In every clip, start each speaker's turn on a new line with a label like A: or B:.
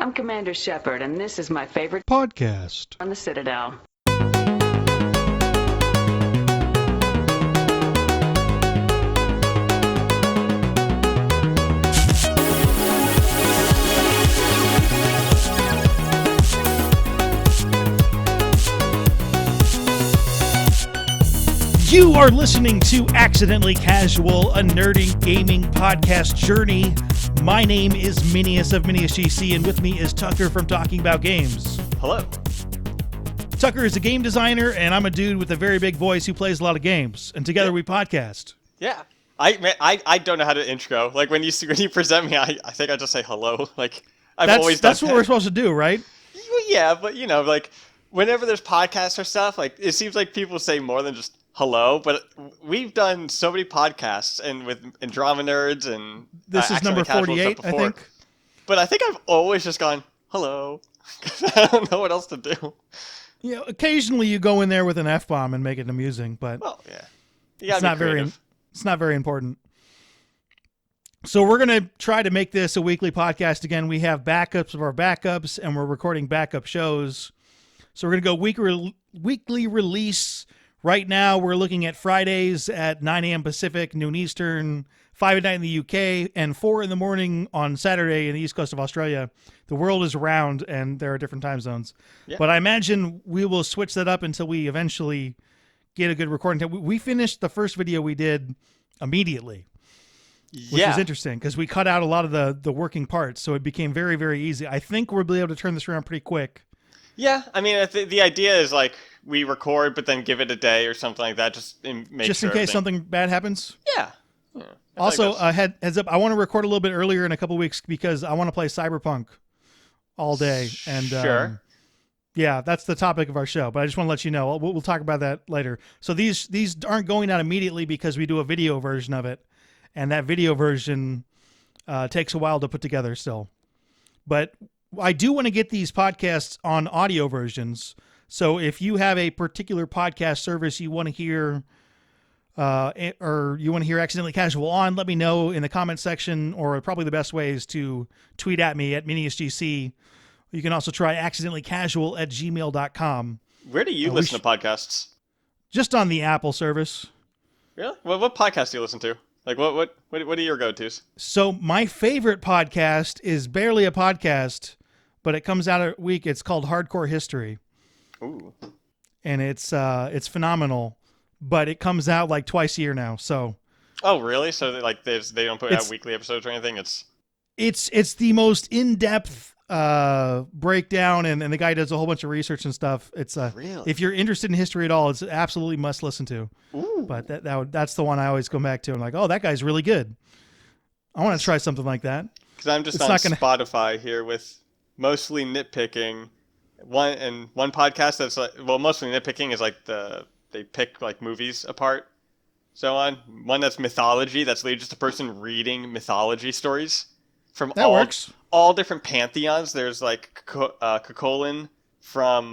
A: I'm Commander Shepard, and this is my favorite
B: podcast
A: on the Citadel.
B: You are listening to Accidentally Casual, a nerdy gaming podcast journey. My name is Minius of Minius GC, and with me is Tucker from Talking About Games.
C: Hello.
B: Tucker is a game designer, and I'm a dude with a very big voice who plays a lot of games, and together we podcast.
C: Yeah. I don't know how to intro. Like, when you present me, I think I just say hello. Like,
B: That's what we're supposed to do, right?
C: Yeah, but, like, whenever there's podcasts or stuff, like, it seems like people say more than just hello, but we've done so many podcasts and drama nerds and
B: this is number 48, I think.
C: But I think I've always just gone hello. I don't know what else to do.
B: Yeah, occasionally you go in there with an F-bomb and make it amusing, but
C: yeah,
B: it's not very important. So we're gonna try to make this a weekly podcast again. We have backups of our backups, and we're recording backup shows. So we're gonna go weekly release. Right now, we're looking at Fridays at 9 a.m. Pacific, noon Eastern, 5 at night in the UK, and 4 in the morning on Saturday in the East Coast of Australia. The world is round, and there are different time zones. Yeah. But I imagine we will switch that up until we eventually get a good recording time. We finished the first video we did immediately, which was interesting because we cut out a lot of the working parts, so it became very, very easy. I think we'll be able to turn this around pretty quick.
C: Yeah, I mean, the idea is like we record, but then give it a day or something like that, just in case
B: something bad happens.
C: Yeah.
B: Also, heads up, I want to record a little bit earlier in a couple weeks because I want to play Cyberpunk all day, and
C: sure.
B: Yeah, that's the topic of our show. But I just want to let you know we'll talk about that later. So these aren't going out immediately because we do a video version of it, and that video version takes a while to put together still, but I do want to get these podcasts on audio versions. So if you have a particular podcast service you want to hear, or you want to hear Accidentally Casual on, let me know in the comment section, or probably the best way is to tweet at me at MiniusGC. You can also try accidentallycasual@gmail.com.
C: Where do you listen to podcasts?
B: Just on the Apple service.
C: Really? What podcast do you listen to? Like, what are your go-tos? So
B: my favorite podcast is barely a podcast, but it comes out a week. It's called Hardcore History.
C: Ooh.
B: And it's phenomenal, but it comes out like twice a year now. So.
C: Oh, really? So they don't put out weekly episodes or anything?
B: It's the most in-depth breakdown, and the guy does a whole bunch of research and stuff. It's
C: really?
B: If you're interested in history at all, it's absolutely must listen to.
C: Ooh.
B: But that's the one I always go back to. I'm like, oh, that guy's really good. I want to try something like that.
C: Because I'm just on Spotify here with mostly nitpicking. One podcast that's mostly nitpicking is like they pick like movies apart, so on. One that's mythology, that's literally just a person reading mythology stories from all different pantheons. There's like Cuchulainn from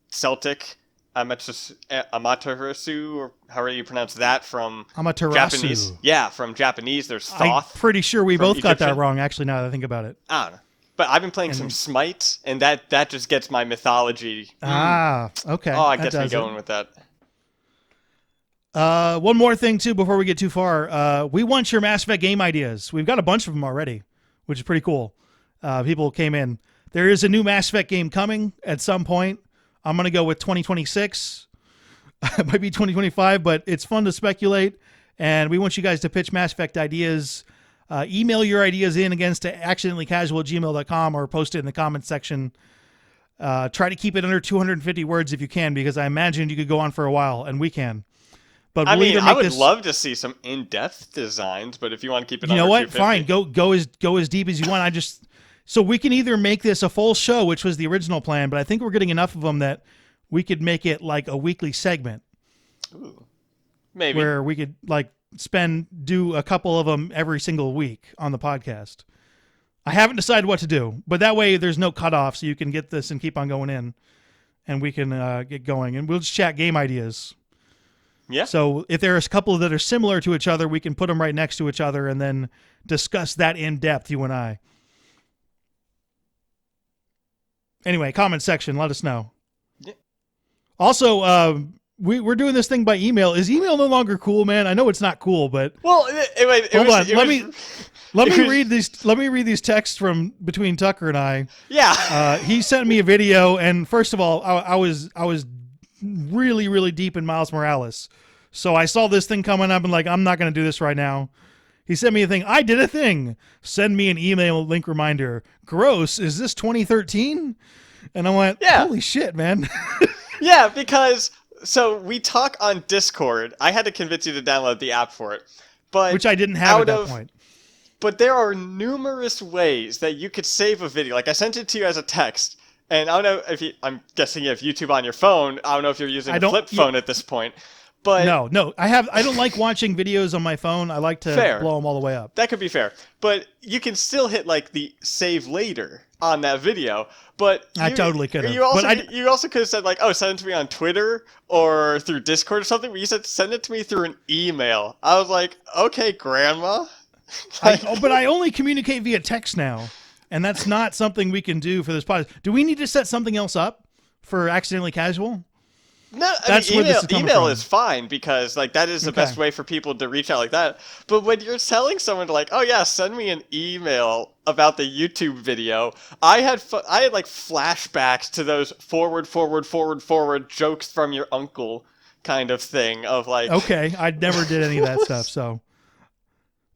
C: Celtic, Amaterasu, or however you pronounce that, from
B: Amaterasu.
C: Japanese. Yeah, from Japanese. There's Thoth.
B: I'm pretty sure we both
C: Egyptian.
B: Got that wrong, actually, now that I think about it.
C: I don't know. But I've been playing some Smite, and that just gets my mythology.
B: Okay.
C: Oh, it gets me going with that.
B: One more thing, too, before we get too far. We want your Mass Effect game ideas. We've got a bunch of them already, which is pretty cool. People came in. There is a new Mass Effect game coming at some point. I'm going to go with 2026. It might be 2025, but it's fun to speculate, and we want you guys to pitch Mass Effect ideas. Email your ideas in again to accidentallycasual@gmail.com or post it in the comments section. Try to keep it under 250 words if you can, because I imagine you could go on for a while, and we can. But
C: I would love to see some in-depth designs, but if you want to keep it under 250.
B: Fine. Go as deep as you want. So we can either make this a full show, which was the original plan, but I think we're getting enough of them that we could make it like a weekly segment.
C: Ooh. Maybe.
B: Where we could do a couple of them every single week on the podcast. I haven't decided what to do, but that way there's no cutoff, so you can get this and keep on going in, and we can get going, and we'll just chat game ideas.
C: Yeah.
B: So if there's a couple that are similar to each other, we can put them right next to each other and then discuss that in depth, you and I. Anyway, comment section. Let us know.
C: Yeah.
B: Also, we're doing this thing by email. Is email no longer cool, man? I know it's not cool, but
C: Well,
B: hold on. Let me read these. Let me read these texts from between Tucker and I.
C: Yeah.
B: He sent me a video, and first of all, I was really, really deep in Miles Morales, so I saw this thing coming up and like, I'm not going to do this right now. He sent me a thing. I did a thing. Send me an email link reminder. Gross. Is this 2013? And I went, holy shit, man.
C: Yeah, because so we talk on Discord. I had to convince you to download the app for it, but
B: which I didn't have at that point.
C: But there are numerous ways that you could save a video. Like I sent it to you as a text, and I don't know if I'm guessing you have YouTube on your phone. I don't know if you're using a flip phone at this point. But
B: no, I don't like watching videos on my phone. I like to blow them all the way up.
C: That could be fair, but you can still hit like the save later on that video. But
B: I totally could have.
C: You also could have said like, oh, send it to me on Twitter or through Discord or something. But you said send it to me through an email. I was like, okay, Grandma.
B: But I only communicate via text now, and that's not something we can do for this podcast. Do we need to set something else up for Accidentally Casual?
C: No, email is fine because like that is the best way for people to reach out like that. But when you're telling someone to like, oh yeah, send me an email about the YouTube video, I had like flashbacks to those forward jokes from your uncle kind of thing of like.
B: Okay, I never did any of that stuff, so.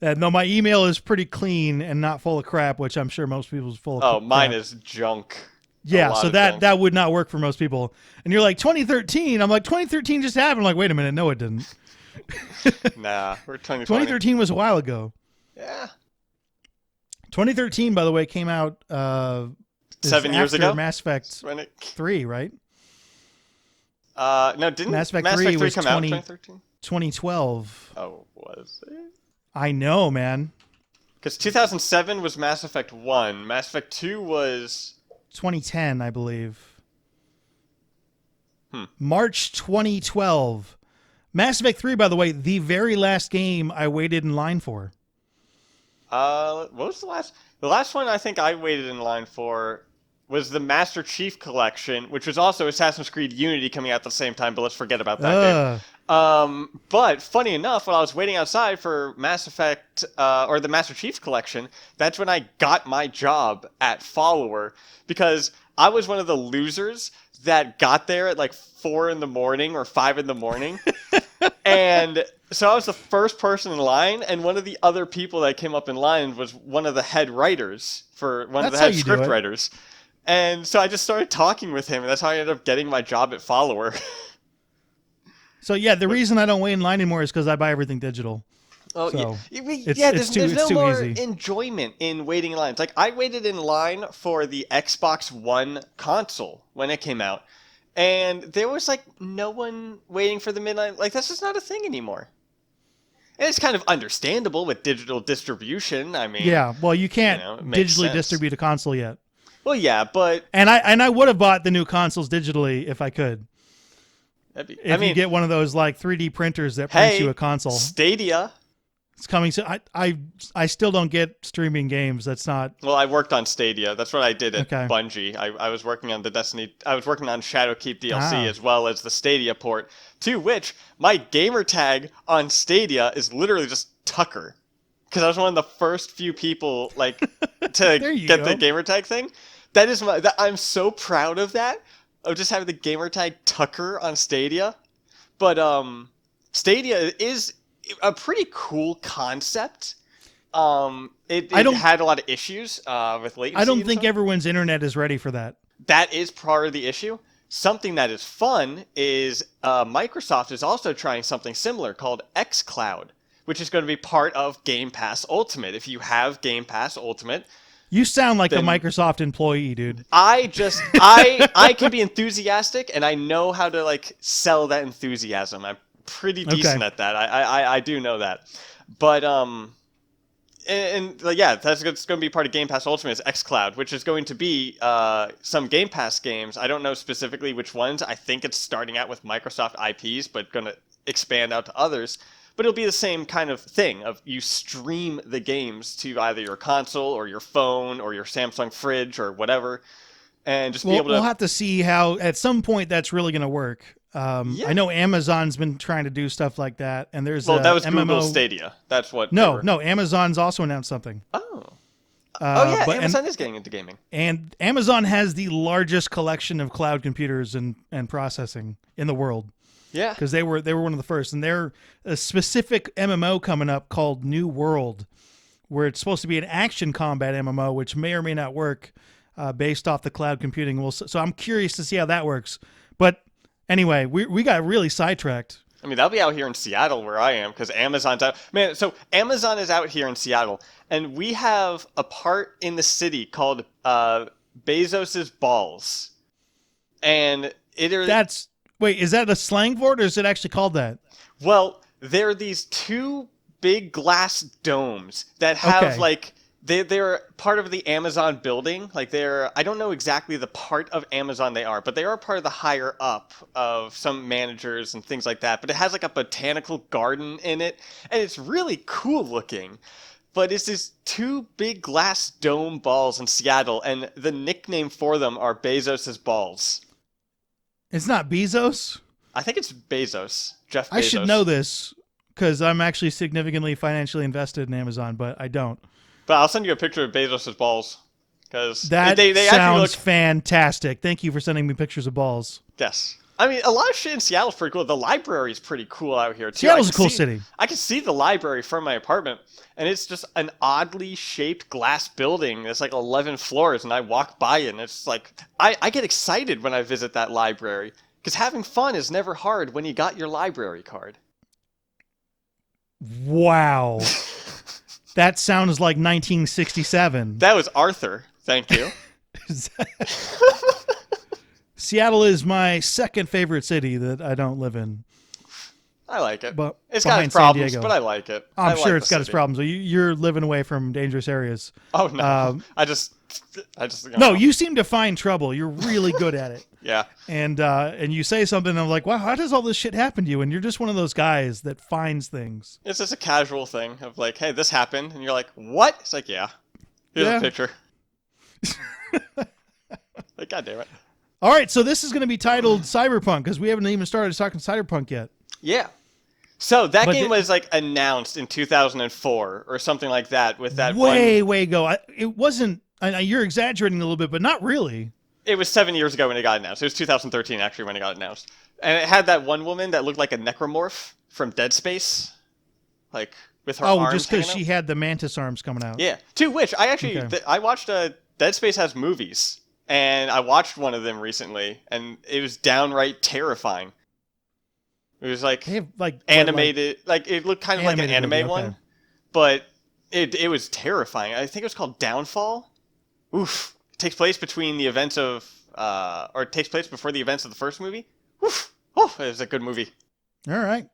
B: No, my email is pretty clean and not full of crap, which I'm sure most people's full of crap.
C: Oh, mine is junk.
B: Yeah, so that would not work for most people. And you're like, 2013? I'm like, 2013 just happened. I'm like, wait a minute. No, it didn't.
C: Nah, we're 2020.
B: 2013 was a while ago.
C: Yeah.
B: 2013, by the way, came out
C: 7 years ago?
B: Mass Effect 3, right?
C: No, didn't
B: Mass Effect 3 was
C: come out in 2013?
B: 2012.
C: Oh, was it?
B: I know, man.
C: Because 2007 was Mass Effect 1. Mass Effect 2 was...
B: 2010, I believe. March 2012. Mass Effect 3, by the way, the very last game I waited in line for.
C: What was the last? The last one I think I waited in line for was the Master Chief Collection, which was also Assassin's Creed Unity coming out at the same time, but let's forget about that game. But funny enough, when I was waiting outside for Mass Effect, or the Master Chief Collection, that's when I got my job at Follower, because I was one of the losers that got there at like 4 in the morning or 5 in the morning. And so I was the first person in line, and one of the other people that came up in line was one of the head writers for one of the head script writers. And so I just started talking with him, and that's how I ended up getting my job at Follower.
B: So yeah, the reason I don't wait in line anymore is because I buy everything digital.
C: Oh,
B: so
C: yeah. There's no more enjoyment in waiting in lines. Like, I waited in line for the Xbox One console when it came out, and there was, like, no one waiting for the midnight. Like, that's just not a thing anymore. And it's kind of understandable with digital distribution. I mean...
B: Yeah, well, you can't digitally distribute a console yet.
C: Well, yeah, but...
B: And I would have bought the new consoles digitally if I could. If you get one of those, like, 3D printers that prints you a console.
C: Stadia...
B: It's coming soon. I still don't get streaming games. That's not...
C: Well, I worked on Stadia. That's what I did at Bungie. I was working on I was working on Shadowkeep DLC as well as the Stadia port, to which my gamer tag on Stadia is literally just Tucker. Because I was one of the first few people to get the gamer tag thing. That is I'm so proud of that. Of just having the gamer tag Tucker on Stadia. But Stadia is a pretty cool concept. It had a lot of issues with latency.
B: I don't think everyone's internet is ready for that.
C: That is part of the issue. Something that is fun is Microsoft is also trying something similar called xCloud, which is going to be part of Game Pass Ultimate. If you have Game Pass Ultimate...
B: You sound like a Microsoft employee, dude.
C: I can be enthusiastic, and I know how to sell that enthusiasm. I'm pretty decent at that. I do know that. But that's going to be part of Game Pass Ultimate is xCloud, which is going to be some Game Pass games. I don't know specifically which ones. I think it's starting out with Microsoft IPs, but going to expand out to others. But it'll be the same kind of thing of you stream the games to either your console or your phone or your Samsung fridge or whatever. and just be
B: Well,
C: able to.
B: we'll have to see how at some point that's really going to work.
C: Yeah.
B: I know Amazon's been trying to do stuff like that, and there's
C: Well, that was
B: MMO.
C: Google Stadia. That's what.
B: No, Amazon's also announced something.
C: Oh. Yeah,
B: but,
C: Amazon is getting into gaming.
B: And Amazon has the largest collection of cloud computers and processing in the world.
C: Yeah.
B: Because they were one of the first, and they're a specific MMO coming up called New World, where it's supposed to be an action combat MMO, which may or may not work based off the cloud computing. So I'm curious to see how that works. But anyway, we got really sidetracked.
C: I mean, that'll be out here in Seattle where I am, because Amazon's out. Man, so Amazon is out here in Seattle, and we have a part in the city called Bezos's Balls. And
B: Wait, is that a slang for it, or is it actually called that?
C: Well, there are these two big glass domes that have, like... They're part of the Amazon building. Like I don't know exactly the part of Amazon they are, but they are part of the higher up of some managers and things like that. But it has like a botanical garden in it, and it's really cool looking. But it's these two big glass dome balls in Seattle, and the nickname for them are Bezos's Balls.
B: It's not Bezos?
C: I think it's Bezos. Jeff Bezos.
B: I should know this because I'm actually significantly financially invested in Amazon, but I don't.
C: But I'll send you a picture of Bezos' balls. Because
B: that
C: they
B: sounds fantastic. Thank you for sending me pictures of balls.
C: Yes. I mean, a lot of shit in Seattle's pretty cool. The library is pretty cool out here, too.
B: Seattle's a cool city.
C: I can see the library from my apartment, and it's just an oddly shaped glass building. It's like 11 floors, and I walk by it, and it's like... I get excited when I visit that library, because having fun is never hard when you got your library card.
B: Wow. That sounds like 1967.
C: That was Arthur. Thank you.
B: Seattle is my second favorite city that I don't live in.
C: I like it.
B: But
C: it's got its problems, but I like it.
B: I'm sure it's got its problems. You're living away from dangerous areas.
C: Oh, no. I just
B: No, you seem to find trouble. You're really good at it.
C: Yeah.
B: And you say something, and I'm like, wow, how does all this shit happen to you? And you're just one of those guys that finds things.
C: It's just a casual thing of like, hey, this happened. And you're like, what? It's like, yeah. Here's a picture. Like, God damn it.
B: All right, so this is going to be titled Cyberpunk, because we haven't even started talking Cyberpunk yet.
C: Yeah. So that game was like announced in 2004 or something like that with that
B: way ago. It wasn't, you're exaggerating a little bit, but not really.
C: It was 7 years ago when it got announced. It was 2013 actually when it got announced. And it had that one woman that looked like a necromorph from Dead Space. Like with her arms
B: just because
C: hanging
B: she had the mantis arms coming out.
C: Yeah. To which I actually, I watched Dead Space has movies. And I watched one of them recently, and it was downright terrifying. It was like animated, like it looked kind of like an anime one, but it was terrifying. I think it was called Downfall. Oof! It takes place between the events of, or it takes place before the events of the first movie. Oof! Oh, it was a good movie.
B: All right.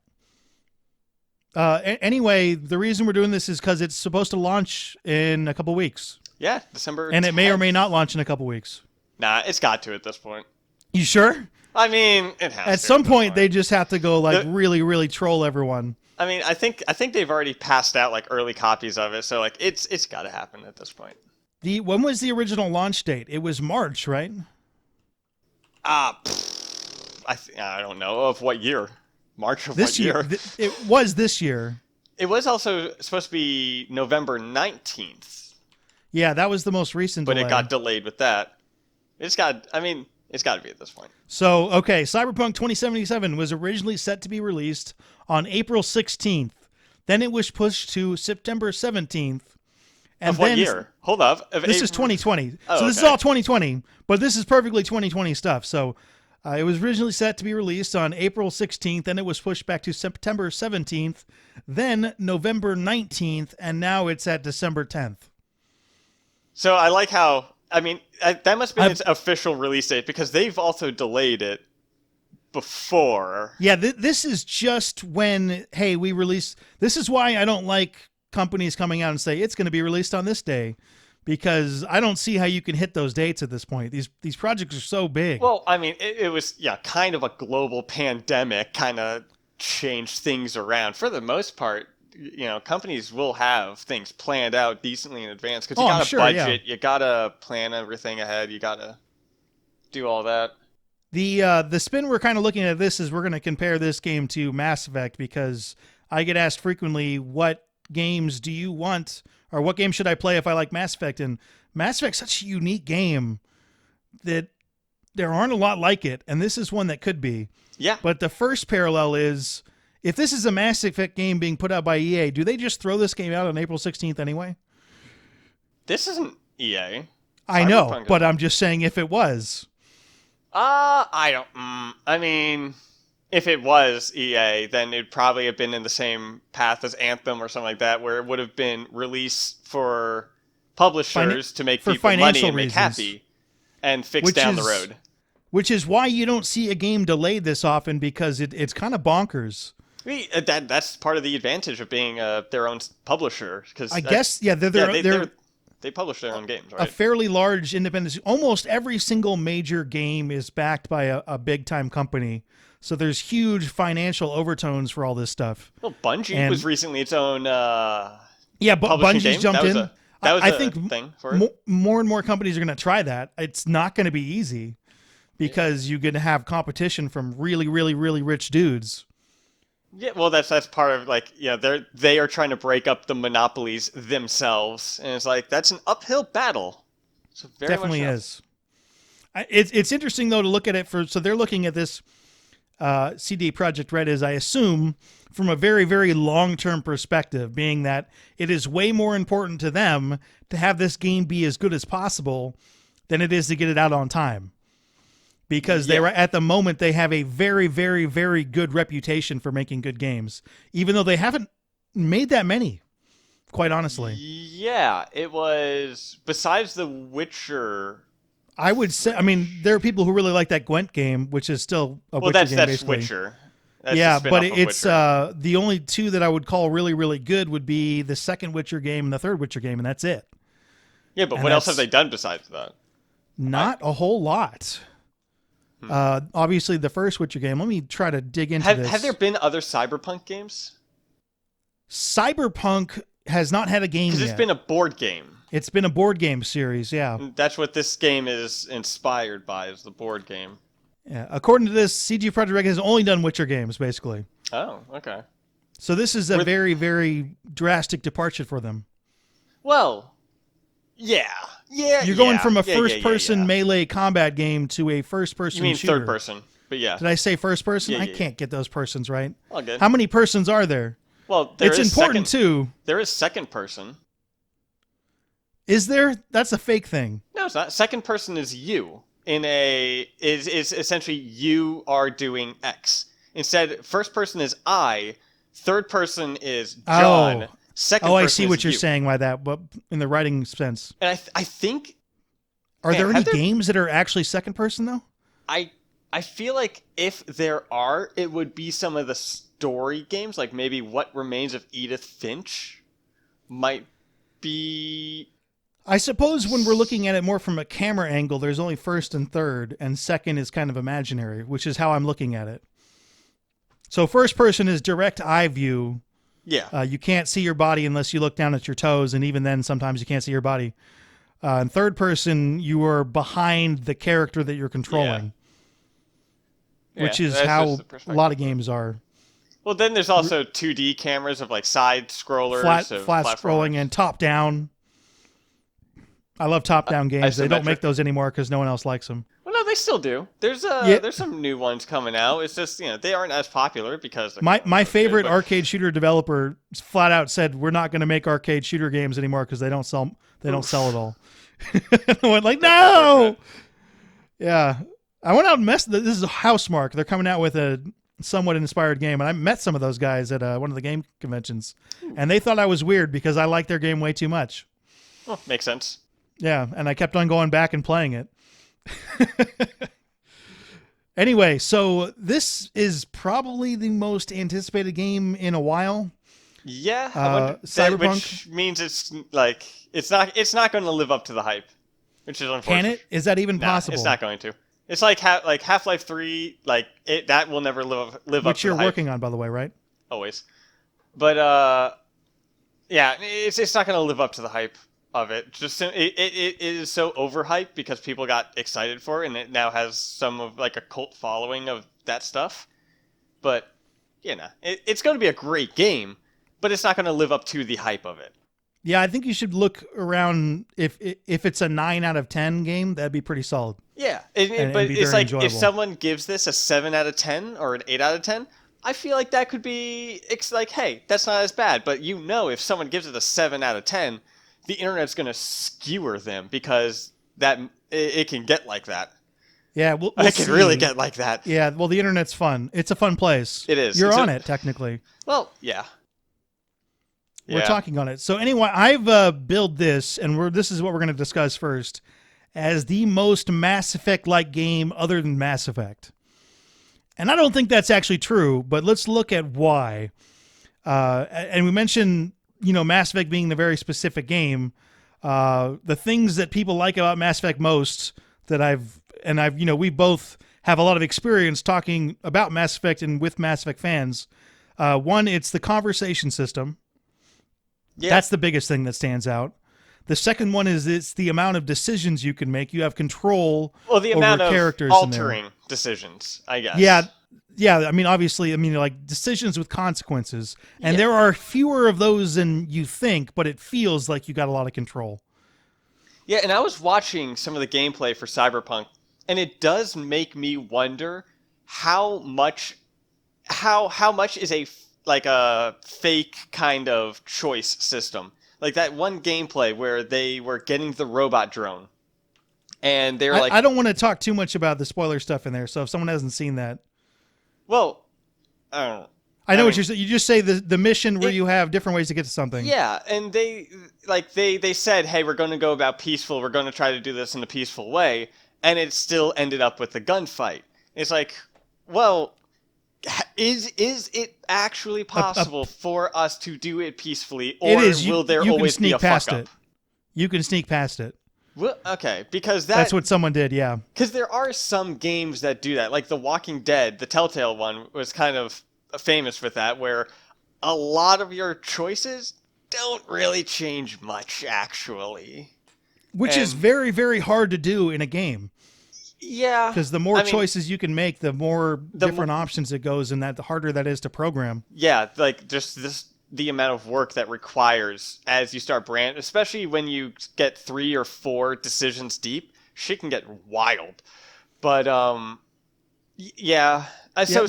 B: Anyway, the reason we're doing this is because it's supposed to launch in a couple weeks.
C: Yeah, December.
B: And it may or may not launch in a couple weeks.
C: Nah, it's got to at this point.
B: You sure?
C: I mean, it has.
B: At some point, they just have to go really, really troll everyone.
C: I mean, I think they've already passed out like early copies of it, so like it's got to happen at this point.
B: When was the original launch date? It was March, right?
C: I don't know of what year. March of
B: this
C: what year?
B: It was this year.
C: It was also supposed to be November 19th.
B: Yeah, that was the most recent delay.
C: But it got delayed with that. It's got to be at this point.
B: So, okay, Cyberpunk 2077 was originally set to be released on April 16th. Then it was pushed to September 17th. And
C: of what year? Hold up.
B: This is 2020.
C: Oh,
B: so this is all 2020, but this is perfectly 2020 stuff. So it was originally set to be released on April 16th, then it was pushed back to September 17th, then November 19th, and now it's at December 10th.
C: So I like how... I mean, that must be its official release date, because they've also delayed it before.
B: Yeah, this is just when, hey, we release... This is why I don't like companies coming out and say, it's going to be released on this day, because I don't see how you can hit those dates at this point. These projects are so big.
C: Well, I mean, it was, kind of a global pandemic kind of changed things around. For the most part, companies will have things planned out decently in advance because you got to budget, you got to plan everything ahead, you got to do all that.
B: The spin we're kind of looking at this is we're going to compare this game to Mass Effect, because I get asked frequently, what games do you want, or what game should I play if I like Mass Effect? And Mass Effect's such a unique game that there aren't a lot like it, and this is one that could be.
C: Yeah.
B: But the first parallel is, if this is a Mass Effect game being put out by EA, do they just throw this game out on April 16th anyway?
C: This isn't EA.
B: I know, but I'm just saying if it was.
C: I don't. I mean, if it was EA, then it'd probably have been in the same path as Anthem or something like that, where it would have been released for publishers to make people money and make happy, and fix down the road. Which is
B: why you don't see a game delayed this often, because it's kind of bonkers.
C: That's part of the advantage of being their own publisher. Cause
B: I guess, yeah,
C: they publish their own games, right?
B: A fairly large independent. Almost every single major game is backed by a big-time company. So there's huge financial overtones for all this stuff.
C: Well, Bungie was recently its own
B: but Bungie's jumped in.
C: I think thing for it.
B: More and more companies are going to try that. It's not going to be easy, because you're going to have competition from really, really, really rich dudes.
C: Yeah, well, that's part of, like, they are trying to break up the monopolies themselves, and it's like, that's an uphill battle. So
B: definitely is. It's interesting though to look at it so they're looking at this CD Projekt Red is, I assume, from a very, very long-term perspective, being that it is way more important to them to have this game be as good as possible than it is to get it out on time. Because at the moment, they have a very, very, very good reputation for making good games, even though they haven't made that many, quite honestly.
C: Yeah, it was, besides The Witcher.
B: I would say, I mean, there are people who really like that Gwent game, which is still a Witcher game,
C: that's
B: basically.
C: Witcher.
B: That's but it's the only two that I would call really, really good would be the second Witcher game and the third Witcher game, and that's it.
C: Yeah, but what else have they done besides that?
B: Not a whole lot. Obviously, the first Witcher game. Let me try to dig into this.
C: Have there been other Cyberpunk games?
B: Cyberpunk has not had a game yet.
C: Because it's been a board game.
B: It's been a board game series, yeah.
C: That's what this game is inspired by, is the board game.
B: Yeah. According to this, CD Projekt Red has only done Witcher games, basically.
C: Oh, okay.
B: So this is a very, very drastic departure for them.
C: Well, yeah.
B: You're going from a first-person melee combat game to a first-person shooter.
C: You mean third person, but yeah.
B: Did I say first person? I can't get those persons right.
C: Okay.
B: How many persons are there?
C: Well,
B: it's important too.
C: There is second person.
B: Is there? That's a fake thing.
C: No, it's not. Second person is you. Is essentially you are doing X. Instead, first person is I. Third person is John. Second person
B: I see what
C: is
B: you're
C: you.
B: saying by that, but in the writing sense.
C: And I think.
B: Are there any games that are actually second person though?
C: I feel like if there are, it would be some of the story games, like maybe What Remains of Edith Finch might be.
B: I suppose when we're looking at it more from a camera angle, there's only first and third, and second is kind of imaginary, which is how I'm looking at it. So first person is direct eye view.
C: Yeah.
B: You can't see your body unless you look down at your toes, and even then, sometimes you can't see your body. And third person, you are behind the character that you're controlling, which is how a lot of games are.
C: Well, then there's also 2D cameras of like side scrollers,
B: flat scrolling, and top down. I love top-down games. They don't make those anymore because no one else likes them.
C: Well, no, they still do. There's some new ones coming out. It's just, they aren't as popular because
B: my favorite arcade shooter developer flat out said we're not going to make arcade shooter games anymore because they don't sell at all. I went like, no. Yeah, I went out and messed. This is Housemarque. They're coming out with a somewhat inspired game, and I met some of those guys at one of the game conventions, and they thought I was weird because I liked their game way too much.
C: Well, makes sense.
B: Yeah, and I kept on going back and playing it. Anyway, so this is probably the most anticipated game in a while.
C: Yeah,
B: Cyberpunk,
C: which means it's not going to live up to the hype, which is unfortunate.
B: Can it? Is that even possible?
C: It's not going to. It's like Half-Life 3, that will never live up to the hype.
B: Which you're working on, by the way, right?
C: Always. But yeah, it's not going to live up to the hype. of it. Just it is so overhyped because people got excited for it, and it now has some of like a cult following of that stuff. But it's going to be a great game, but it's not going to live up to the hype of it.
B: Yeah, I think you should look around. If it's a 9 out of 10 game, that'd be pretty solid.
C: Yeah,
B: and
C: it's like
B: enjoyable.
C: If someone gives this a 7 out of 10 or an 8 out of 10, I feel like that could be. It's like, hey, that's not as bad. But if someone gives it a 7 out of 10, the internet's going to skewer them because it can get like that.
B: Yeah, we'll
C: it can
B: see.
C: really get like that.
B: Yeah, well, the internet's fun. It's a fun place.
C: It is.
B: You're on it, technically.
C: Well, yeah.
B: We're talking on it. So anyway, I've billed this, and this is what we're going to discuss first, as the most Mass Effect-like game other than Mass Effect. And I don't think that's actually true, but let's look at why. And we mentioned, Mass Effect being the very specific game. The things that people like about Mass Effect most we both have a lot of experience talking about Mass Effect and with Mass Effect fans. One, it's the conversation system. Yeah. That's the biggest thing that stands out. The second one is it's the amount of decisions you can make. You have control
C: the
B: over
C: amount of
B: characters
C: altering decisions, I guess.
B: Yeah. I mean, obviously, like decisions with consequences. And there are fewer of those than you think, but it feels like you got a lot of control.
C: Yeah, and I was watching some of the gameplay for Cyberpunk, and it does make me wonder how much is a fake kind of choice system. Like that one gameplay where they were getting the robot drone, and they were
B: I don't want to talk too much about the spoiler stuff in there. So if someone hasn't seen that,
C: well, I don't know.
B: I know what you're saying. You just say the mission where you have different ways to get to something.
C: Yeah, and they said, hey, we're going to go about peaceful. We're going to try to do this in a peaceful way, and it still ended up with a gunfight. It's like, well, is it actually possible for us to do it peacefully, or will there always be a fuck up?
B: You can sneak past it.
C: Well, okay, because
B: that's what someone did, yeah.
C: Because there are some games that do that, like The Walking Dead, the Telltale one was kind of famous with that, where a lot of your choices don't really change much, actually.
B: Which is very, very hard to do in a game.
C: Yeah.
B: Because the more choices you can make, the more different options it goes, and the harder that is to program.
C: Yeah, like just the amount of work that requires as you start especially when you get 3 or 4 decisions deep, shit can get wild. But yeah. So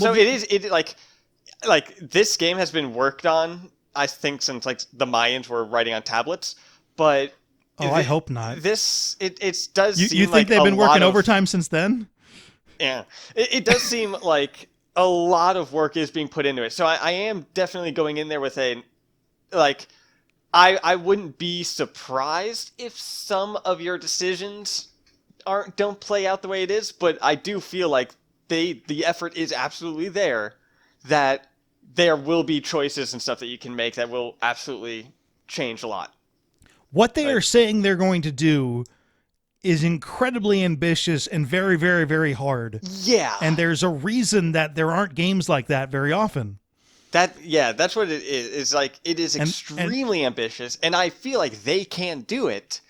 C: this game has been worked on, I think, since like the Mayans were writing on tablets, but
B: I hope not.
C: It does seem
B: you think
C: like
B: they've been working overtime since then?
C: Yeah. It does seem like a lot of work is being put into it. So I am definitely going in there with I wouldn't be surprised if some of your decisions don't play out the way it is, but I do feel like the effort is absolutely there, that there will be choices and stuff that you can make that will absolutely change a lot.
B: What they are saying they're going to do is incredibly ambitious and very, very, very hard.
C: Yeah.
B: And there's a reason that there aren't games like that very often.
C: That's what it is. It's like, it is extremely ambitious, and I feel like they can do it,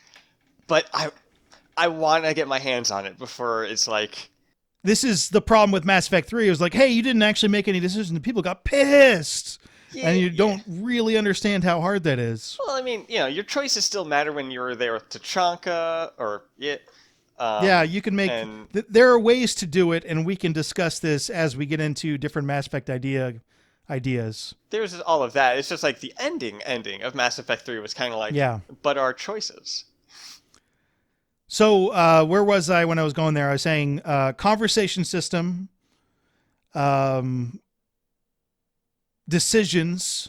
C: but I want to get my hands on it before it's like...
B: This is the problem with Mass Effect 3. It was like, hey, you didn't actually make any decisions, and people got pissed. Yeah, and you don't really understand how hard that is.
C: Well, I mean, your choices still matter when you're there with Tachanka or...
B: yeah, you can make... there are ways to do it, and we can discuss this as we get into different Mass Effect ideas.
C: There's all of that. It's just like the ending of Mass Effect 3 was kind of like, but our choices.
B: So where was I when I was going there? I was saying conversation system, decisions,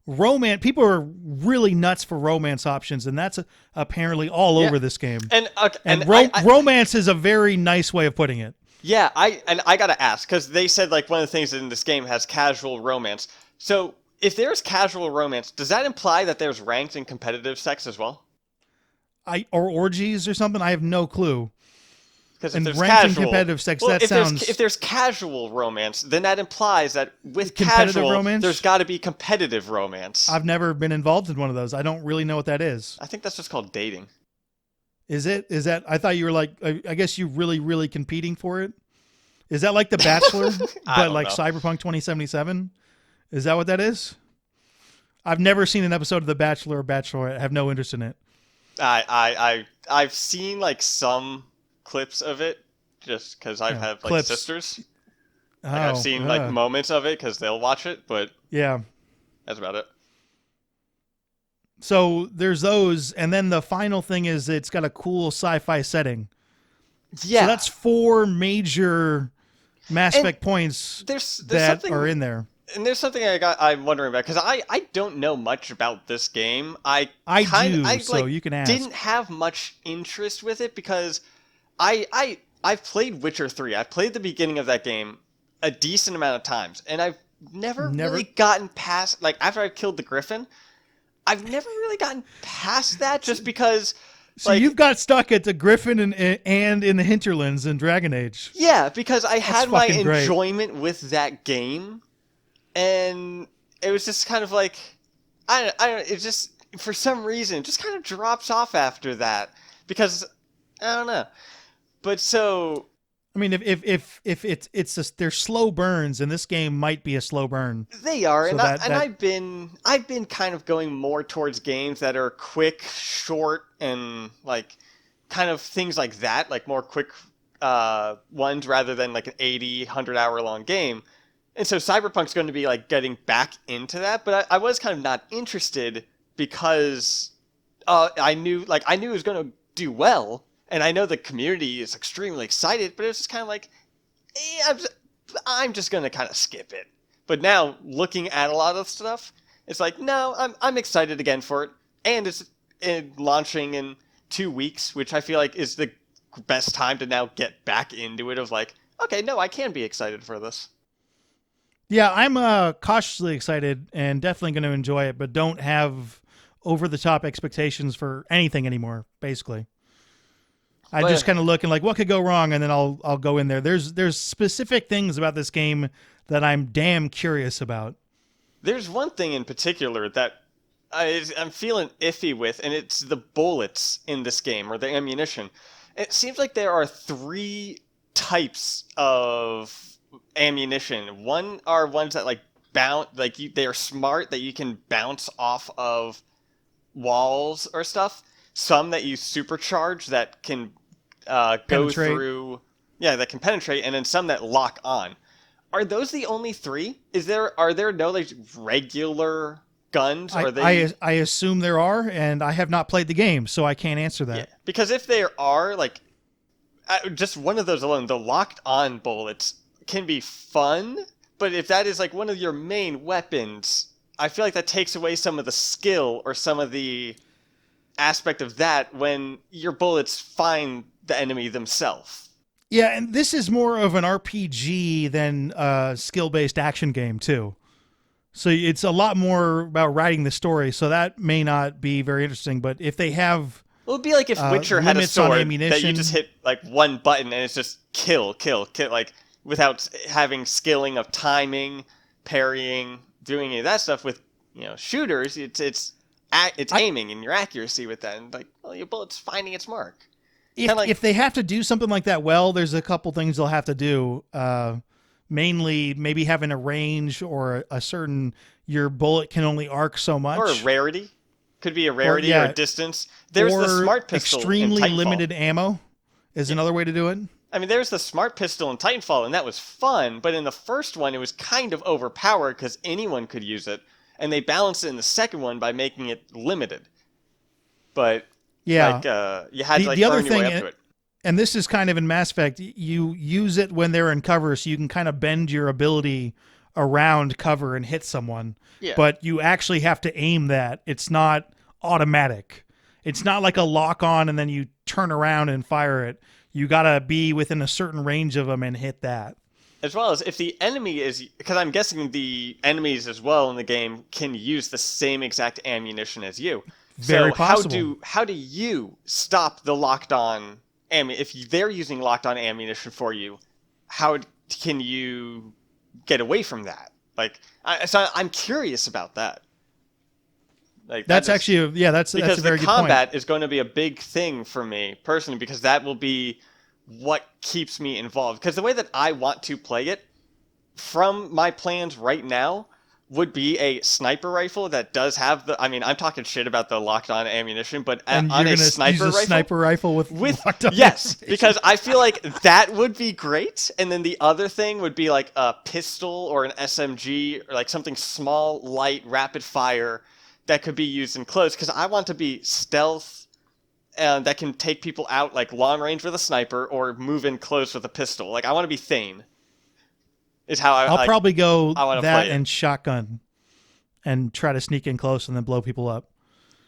B: romance. People are really nuts for romance options, and that's apparently all over this game. Romance is a very nice way of putting it.
C: Yeah, I gotta ask, because they said like one of the things in this game has casual romance. So if there's casual romance, does that imply that there's ranked and competitive sex as well?
B: Or orgies or something? I have no clue.
C: Because if
B: And
C: there's
B: ranked and
C: casual,
B: competitive sex,
C: well,
B: that sounds...
C: if there's casual romance, then that implies that with
B: Competitive
C: casual,
B: romance?
C: there's got to be competitive romance.
B: I've never been involved in one of those. I don't really know what that is.
C: I think that's just called dating.
B: Is it? Is that? I thought you were like. I guess you really competing for it. Is that like The Bachelor, but like
C: know.
B: Cyberpunk 2077? Is that what that is? I've never seen an episode of The Bachelor or Bachelorette. I have no interest in it.
C: I've seen like some clips of it, just because I have like
B: clips.
C: sisters.
B: Oh,
C: Like, I've seen like moments of it because they'll watch it, but
B: yeah.
C: that's about it.
B: So there's those, and then the final thing is it's got a cool sci-fi setting.
C: Yeah,
B: So that's 4 major Mass
C: And
B: Effect points
C: there's
B: that
C: something,
B: are in there.
C: and there's something I'm wondering about because I don't know much about this game.
B: I do, so you can ask.
C: Didn't have much interest with it because I've played Witcher 3. I've played the beginning of that game a decent amount of times, and I've never really gotten past, like, after I've killed the Griffin, I've never really gotten past that just because...
B: So you've got stuck at the Griffin and in the hinterlands in Dragon Age.
C: Yeah, because I had my
B: great.
C: enjoyment with that game, and it was just kind of like... I don't, it just, for some reason, it just kind of drops off after that, because, I don't know. But so...
B: I mean, if they're slow burns, and this game might be a slow burn.
C: They are,
B: so
C: I've been kind of going more towards games that are quick, short, and like kind of things like that, like more quick ones rather than like an 80, 100-hour long game. And so Cyberpunk's going to be like getting back into that, but I was kind of not interested because I knew it was going to do well. And I know the community is extremely excited, but it was just kind of like, I'm just going to kind of skip it. But now, looking at a lot of stuff, it's like, no, I'm excited again for it. And it's launching in 2 weeks, which I feel like is the best time to now get back into it of like, okay, no, I can be excited for this.
B: Yeah, I'm cautiously excited and definitely going to enjoy it, but don't have over-the-top expectations for anything anymore, basically. I just kind of look and like, what could go wrong, and then I'll go in there. There's specific things about this game that I'm damn curious about.
C: There's one thing in particular that I'm feeling iffy with, and it's the bullets in this game, or the ammunition. It seems like there are 3 types of ammunition. One are ones that like bounce, like they are smart, that you can bounce off of walls or stuff. Some that you supercharge that can go through, that can penetrate, and then some that lock on. Are those the only 3? Are there no like regular guns?
B: I assume there are, and I have not played the game, so I can't answer that.
C: Yeah, because if there are, like, just one of those alone, the locked on bullets can be fun, but if that is like one of your main weapons, I feel like that takes away some of the skill or some of the aspect of that when your bullets find the enemy themselves.
B: Yeah, and this is more of an RPG than a skill-based action game too. So it's a lot more about writing the story, so that may not be very interesting, but if they have
C: Well, it'd be like if Witcher had a sword that you just hit like one button and it's just kill, like without having skilling of timing, parrying, doing any of that stuff. With shooters, it's aiming and your accuracy with that, and like, well, your bullet's finding its mark.
B: If they have to do something like that, well, there's a couple things they'll have to do. Mainly, maybe having a range or a certain, your bullet can only arc so much,
C: or a rarity. Could be a rarity or a distance. There's the smart pistol.
B: Extremely limited ammo is another way to do it.
C: I mean, there's the smart pistol in Titanfall, and that was fun. But in the first one, it was kind of overpowered because anyone could use it. And they balanced it in the second one by making it limited. But you had to burn your way up to it.
B: And this is kind of in Mass Effect. You use it when they're in cover, so you can kind of bend your ability around cover and hit someone.
C: Yeah.
B: But you actually have to aim that. It's not automatic. It's not like a lock on and then you turn around and fire it. You got to be within a certain range of them and hit that.
C: As well as if the enemy is, because I'm guessing the enemies as well in the game can use the same exact ammunition as you.
B: Very possible.
C: How do you stop the locked on if they're using locked-on ammunition for you, how can you get away from that? Like, I'm curious about that. Like
B: that's actually that's a very good point.
C: Because the combat is going to be a big thing for me personally, because that will be what keeps me involved. Because the way that I want to play it, from my plans right now, would be a sniper rifle that does have the. I mean, I'm talking shit about the locked-on ammunition, but
B: and
C: on
B: you're
C: a sniper
B: rifle with locked-on
C: yes,
B: ammunition.
C: because I feel like that would be great. And then the other thing would be like a pistol or an SMG or like something small, light, rapid fire that could be used in close. Because I want to be stealth. That can take people out like long range with a sniper or move in close with a pistol. Like I want to be Thane. Is how
B: I'll probably go that
C: play
B: and shotgun, and try to sneak in close and then blow people up.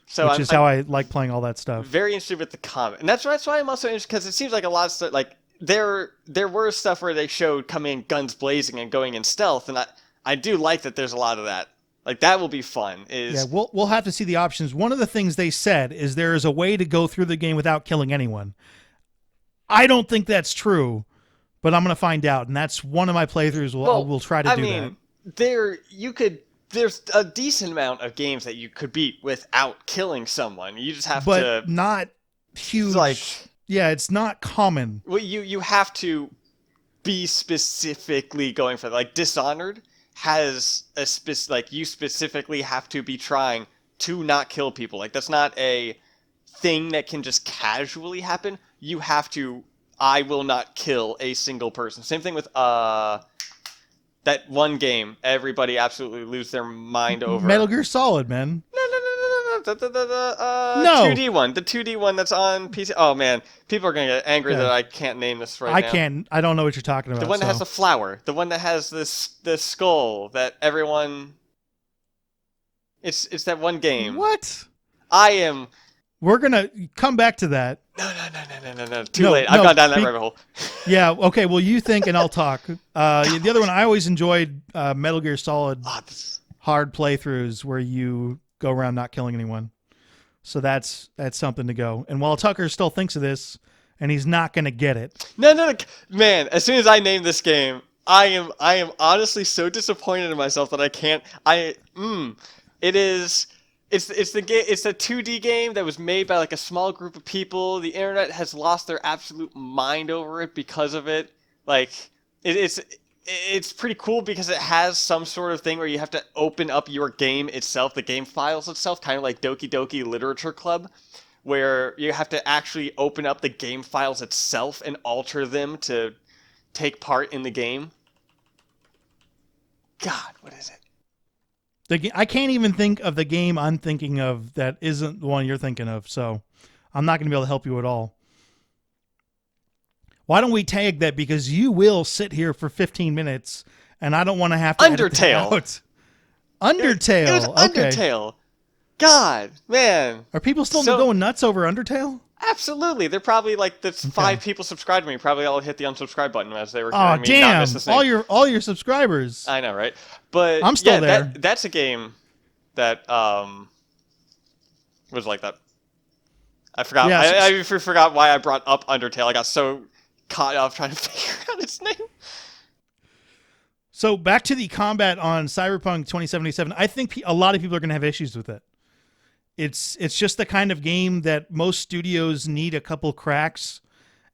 C: So
B: which is how I like playing all that stuff.
C: Very interested with the combat, and that's why I'm also interested, because it seems like a lot of stuff. Like there were stuff where they showed coming guns blazing and going in stealth, and I do like that. There's a lot of that. Like that will be fun.
B: Yeah, we'll have to see the options. One of the things they said is there is a way to go through the game without killing anyone. I don't think that's true. But I'm going to find out, and that's one of my playthroughs. We'll try to do that.
C: There's a decent amount of games that you could beat without killing someone. You just have to...
B: But not huge. Like, yeah, it's not common.
C: Well, you have to be specifically going for that. Like, Dishonored has a you specifically have to be trying to not kill people. Like, that's not a thing that can just casually happen. You have to... I will not kill a single person. Same thing with that one game everybody absolutely lose their mind over.
B: Metal Gear Solid, man.
C: No.
B: No.
C: 2D one. The 2D one that's on PC. Oh, man. People are going to get angry that I can't name this right now.
B: I can't. I don't know what you're talking about.
C: The one that has the flower. The one that has this skull that everyone... It's that one game.
B: What?
C: We're
B: going to come back to that.
C: No. Too late. I've gone down that rabbit hole.
B: Yeah, okay. Well, you think and I'll talk. The other one, I always enjoyed Metal Gear Solid hard playthroughs where you go around not killing anyone. So that's something to go. And while Tucker still thinks of this, and he's not going to get it.
C: No. Man, as soon as I name this game, I am honestly so disappointed in myself that I can't. It is... It's the game. It's a 2D game that was made by like a small group of people. The internet has lost their absolute mind over it because of it. Like it's pretty cool because it has some sort of thing where you have to open up your game itself, the game files itself, kind of like Doki Doki Literature Club, where you have to actually open up the game files itself and alter them to take part in the game. God, what is it?
B: I can't even think of the game I'm thinking of that isn't the one you're thinking of, so I'm not going to be able to help you at all. Why don't we tag that? Because you will sit here for 15 minutes, and I don't want to have to
C: Undertale.
B: Edit out. Undertale.
C: It was
B: okay.
C: Undertale. God, man.
B: Are people still going nuts over Undertale?
C: Absolutely. They're probably like the 5 people subscribed to me. Probably all hit the unsubscribe button as they were
B: hearing me
C: not miss the
B: damn! All your subscribers.
C: I know, right? But
B: I'm still there.
C: That's a game that was like that. I forgot.
B: Yeah,
C: I forgot why I brought up Undertale. I got so caught up trying to figure out its name.
B: So back to the combat on Cyberpunk 2077. I think a lot of people are going to have issues with it. It's just the kind of game that most studios need a couple cracks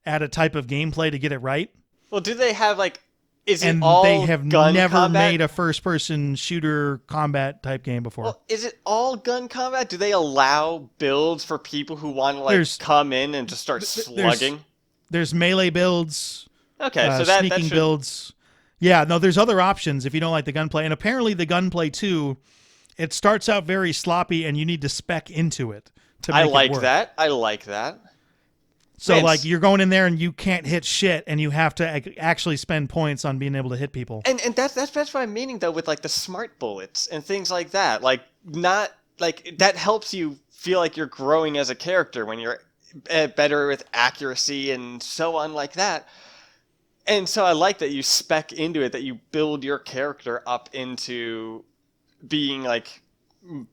B: at a type of gameplay to get it right.
C: Well, do they have like? Is it
B: and
C: all
B: they have
C: gun
B: never
C: combat?
B: made a first-person shooter combat type game before.
C: Well, is it all gun combat? Do they allow builds for people who want to come in and just start slugging?
B: There's melee builds.
C: Okay, so that
B: sneaking builds. Yeah, no, there's other options if you don't like the gunplay. And apparently the gunplay too, it starts out very sloppy and you need to spec into it to make it work.
C: I like that.
B: So like you're going in there and you can't hit shit and you have to actually spend points on being able to hit people.
C: And that's what I'm meaning though with like the smart bullets and things like that. Like not like that helps you feel like you're growing as a character when you're better with accuracy and so on like that. And so I like that you spec into it, that you build your character up into being like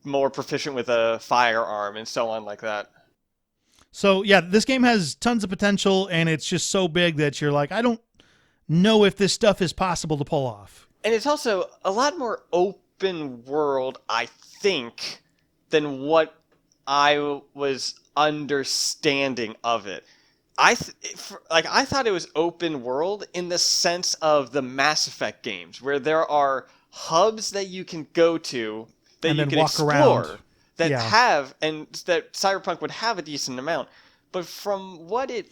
C: more proficient with a firearm and so on like that.
B: So yeah, this game has tons of potential, and it's just so big that you're like, I don't know if this stuff is possible to pull off.
C: And it's also a lot more open world, I think, than what I was understanding of it. I thought it was open world in the sense of the Mass Effect games, where there are hubs that you can go to that
B: And
C: you
B: then
C: can
B: walk
C: explore
B: around.
C: that
B: Yeah.
C: have, and that Cyberpunk would have a decent amount. But from what it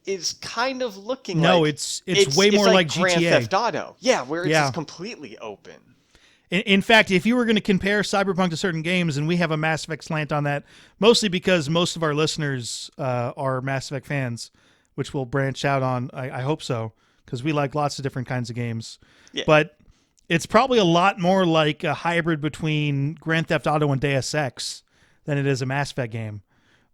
C: is kind of looking
B: No,
C: like,
B: it's way more like
C: Grand
B: GTA.
C: Theft Auto. Yeah, where it's
B: Yeah.
C: just completely open.
B: In fact, if you were going to compare Cyberpunk to certain games, and we have a Mass Effect slant on that, mostly because most of our listeners are Mass Effect fans, which we'll branch out on. I hope so, because we like lots of different kinds of games.
C: Yeah.
B: But it's probably a lot more like a hybrid between Grand Theft Auto and Deus Ex than it is a Mass Effect game.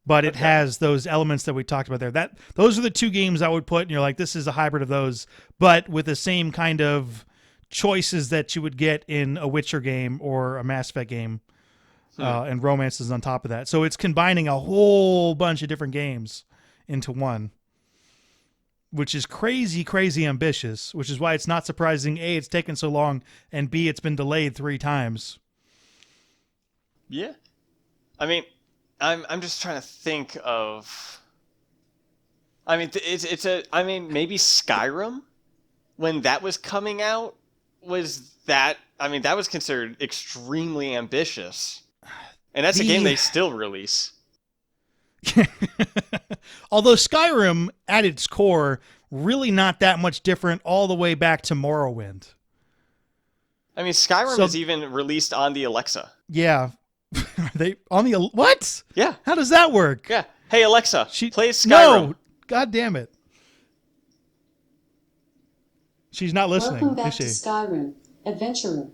B: But it has those elements that we talked about there. Those are the two games I would put, and you're like, this is a hybrid of those, but with the same kind of choices that you would get in a Witcher game or a Mass Effect game, and romances on top of that. So it's combining a whole bunch of different games into one, which is crazy, crazy ambitious, which is why it's not surprising, A, it's taken so long, and B, it's been delayed 3 times.
C: Yeah. I mean, I'm just trying to think of. I mean, maybe Skyrim, when that was coming out, that was considered extremely ambitious, and that's a game they still release.
B: Although Skyrim, at its core, really not that much different all the way back to Morrowind.
C: I mean, Skyrim is even released on the Alexa.
B: Yeah. Are they on the what?
C: Yeah.
B: How does that work?
C: Yeah. Hey Alexa, play Skyrim.
B: No, God damn it. She's not listening.
D: Welcome back
B: is she?
D: to Skyrim, adventurer.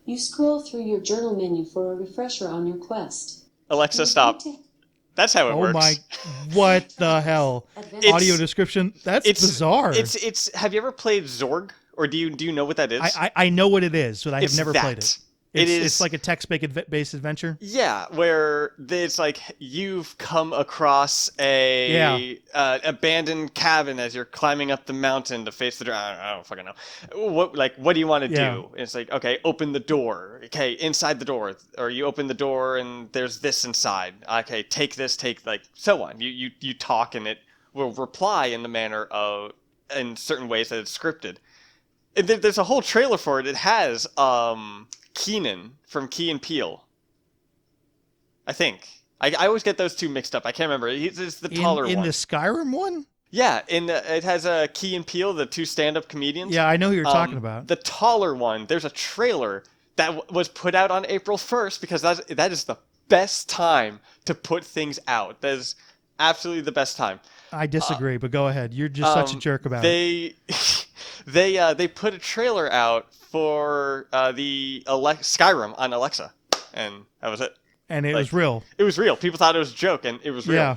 D: You scroll through your journal menu for a refresher on your quest.
C: Alexa, stop. That's how it works.
B: Oh my! What the hell? Audio description. That's bizarre.
C: It's. Have you ever played Zorg, or do you know what that is?
B: I know what it is, but I have never played it.
C: It's
B: like a text-based adventure.
C: Yeah, where it's like you've come across a abandoned cabin as you're climbing up the mountain to face the dragon. I don't fucking know. What do you want to do? And it's like, okay, open the door. Okay, inside the door, or you open the door and there's this inside. Okay, take this, so on. You talk and it will reply in the manner of in certain ways that it's scripted. And there's a whole trailer for it. It has Keenan from Key and Peele. I think. I always get those two mixed up. I can't remember. It's the taller one.
B: In the Skyrim one?
C: Yeah, it has Key and Peele, the two stand-up comedians.
B: Yeah, I know who you're talking about.
C: The taller one, there's a trailer that was put out on April 1st because that is the best time to put things out. That is absolutely the best time.
B: I disagree, but go ahead. You're just such a jerk about it.
C: They put a trailer out for the Skyrim on Alexa, and that was it.
B: And it was real.
C: It was real. People thought it was a joke, and it was real.
B: Yeah.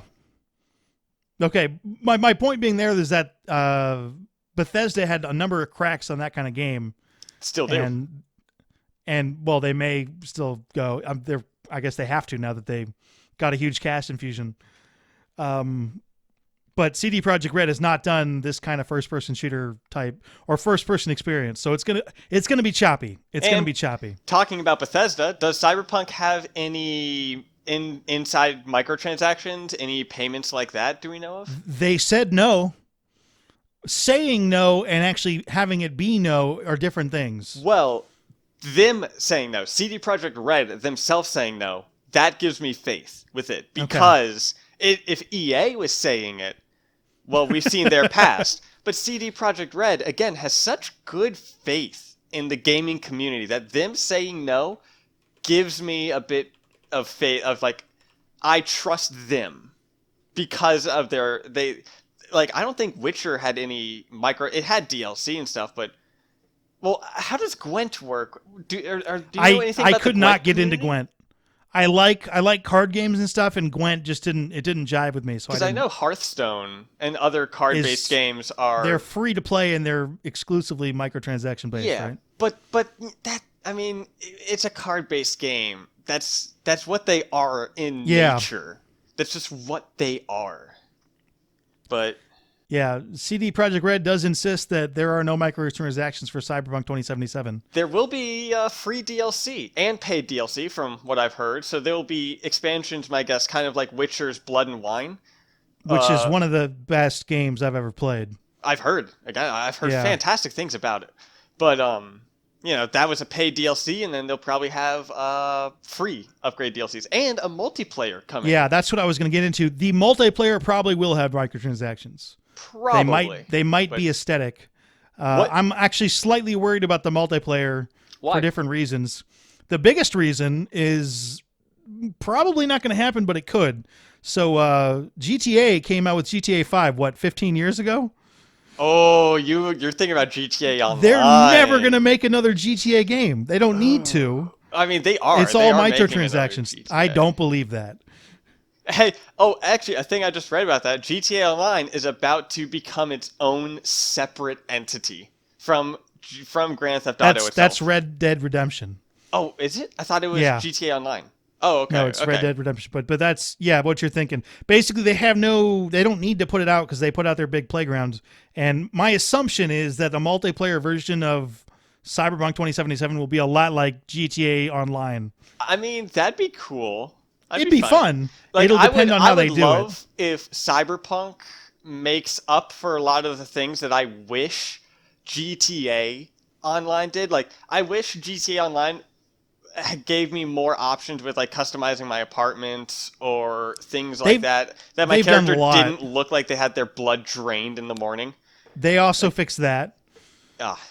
B: Okay, my point being there is that Bethesda had a number of cracks on that kind of game.
C: Still do.
B: And well, they may still go. I guess they have to now that they got a huge cast infusion. But CD Projekt Red has not done this kind of first-person shooter type or first-person experience, so it's gonna be choppy. It's gonna be choppy.
C: Talking about Bethesda, does Cyberpunk have any inside microtransactions, any payments like that? Do we know of?
B: They said no. Saying no and actually having it be no are different things.
C: Well, them saying no, CD Projekt Red themselves saying no, that gives me faith with it because. If EA was saying it, well, we've seen their past. But CD Projekt Red, again, has such good faith in the gaming community that them saying no gives me a bit of faith of I trust them because of I don't think Witcher had any it had DLC and stuff, but well, how does Gwent work? Do you know anything about
B: I could not get into Gwent. I like card games and stuff, and Gwent just didn't jive with me. So
C: because I know Hearthstone and other card-based games
B: they're free to play and they're exclusively microtransaction based, right?
C: But that it's a card-based game. That's what they are in nature. That's just what they are. but
B: Yeah, CD Projekt Red does insist that there are no microtransactions for Cyberpunk 2077.
C: there will be free DLC and paid DLC from what I've heard. So there will be expansions, my guess, kind of like Witcher's Blood and Wine.
B: Which is one of the best games I've ever played.
C: I've heard fantastic things about it. But that was a paid DLC, and then they'll probably have free upgrade DLCs and a multiplayer coming.
B: Yeah, that's what I was going to get into. The multiplayer probably will have microtransactions.
C: Probably.
B: They might be aesthetic. I'm actually slightly worried about the multiplayer
C: Why?
B: for different reasons. The biggest reason is probably not going to happen, but it could. So GTA came out with GTA 5, 15 years ago?
C: Oh, you're thinking about GTA Online.
B: They're never going to make another GTA game. They don't need to.
C: I mean, they are.
B: It's all microtransactions. I don't believe that.
C: Hey, actually, a thing I just read about that, GTA Online is about to become its own separate entity from Grand Theft Auto itself.
B: That's Red Dead Redemption.
C: Oh, is it? I thought it was
B: Yeah.
C: GTA Online. Oh, okay.
B: No, it's
C: okay.
B: Red Dead Redemption. But that's, what you're thinking. Basically, they don't need to put it out because they put out their big playgrounds. And my assumption is that the multiplayer version of Cyberpunk 2077 will be a lot like GTA Online.
C: I mean, that'd be cool.
B: It'd be fun.
C: Like,
B: It'll depend on how they do it.
C: I would love if Cyberpunk makes up for a lot of the things that I wish GTA Online did. Like, I wish GTA Online gave me more options with, like, customizing my apartment or things like that. That my character didn't look like they had their blood drained in the morning.
B: They also fixed that.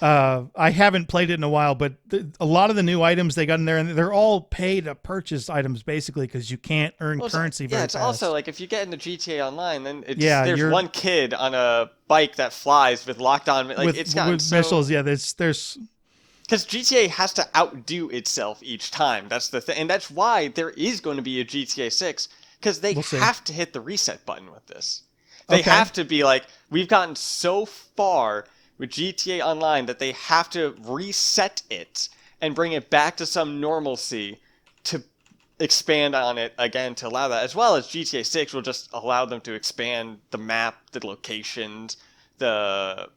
B: I haven't played it in a while, but a lot of the new items they got in there, and they're all pay to purchase items basically because you can't earn currency very fast.
C: Yeah, it's also like if you get into GTA Online, then there's one kid on a bike that flies with locked on, like it's gotten
B: with missiles. Yeah, there's
C: because GTA has to outdo itself each time. That's the thing, and that's why there is going to be a GTA 6 because they have to hit the reset button with this. They have to be like, we've gotten so far with GTA Online that they have to reset it and bring it back to some normalcy to expand on it again to allow that, as well as GTA 6 will just allow them to expand the map, the locations, the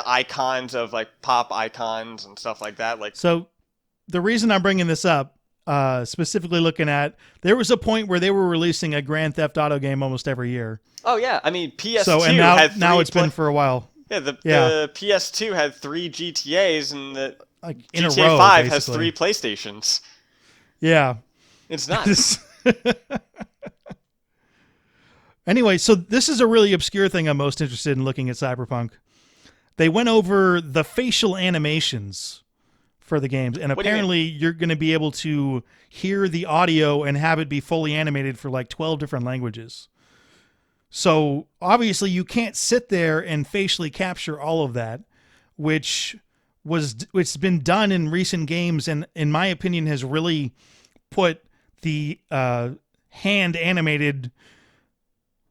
C: icons of like pop icons and stuff like that. Like,
B: so the reason I'm bringing this up, specifically looking at, there was a point where they were releasing a Grand Theft Auto game almost every year.
C: Oh yeah, I mean PS2
B: so, and now it's been for a while.
C: Yeah, the PS2 had 3 GTAs, and the
B: in
C: GTA
B: a row,
C: 5
B: basically
C: has 3 PlayStations.
B: Yeah,
C: it's nuts.
B: Anyway, so this is a really obscure thing I'm most interested in looking at Cyberpunk. They went over the facial animations for the games, and apparently you're going to be able to hear the audio and have it be fully animated for like 12 different languages. So obviously you can't sit there and facially capture all of that, which has been done in recent games, and in my opinion has really put the hand animated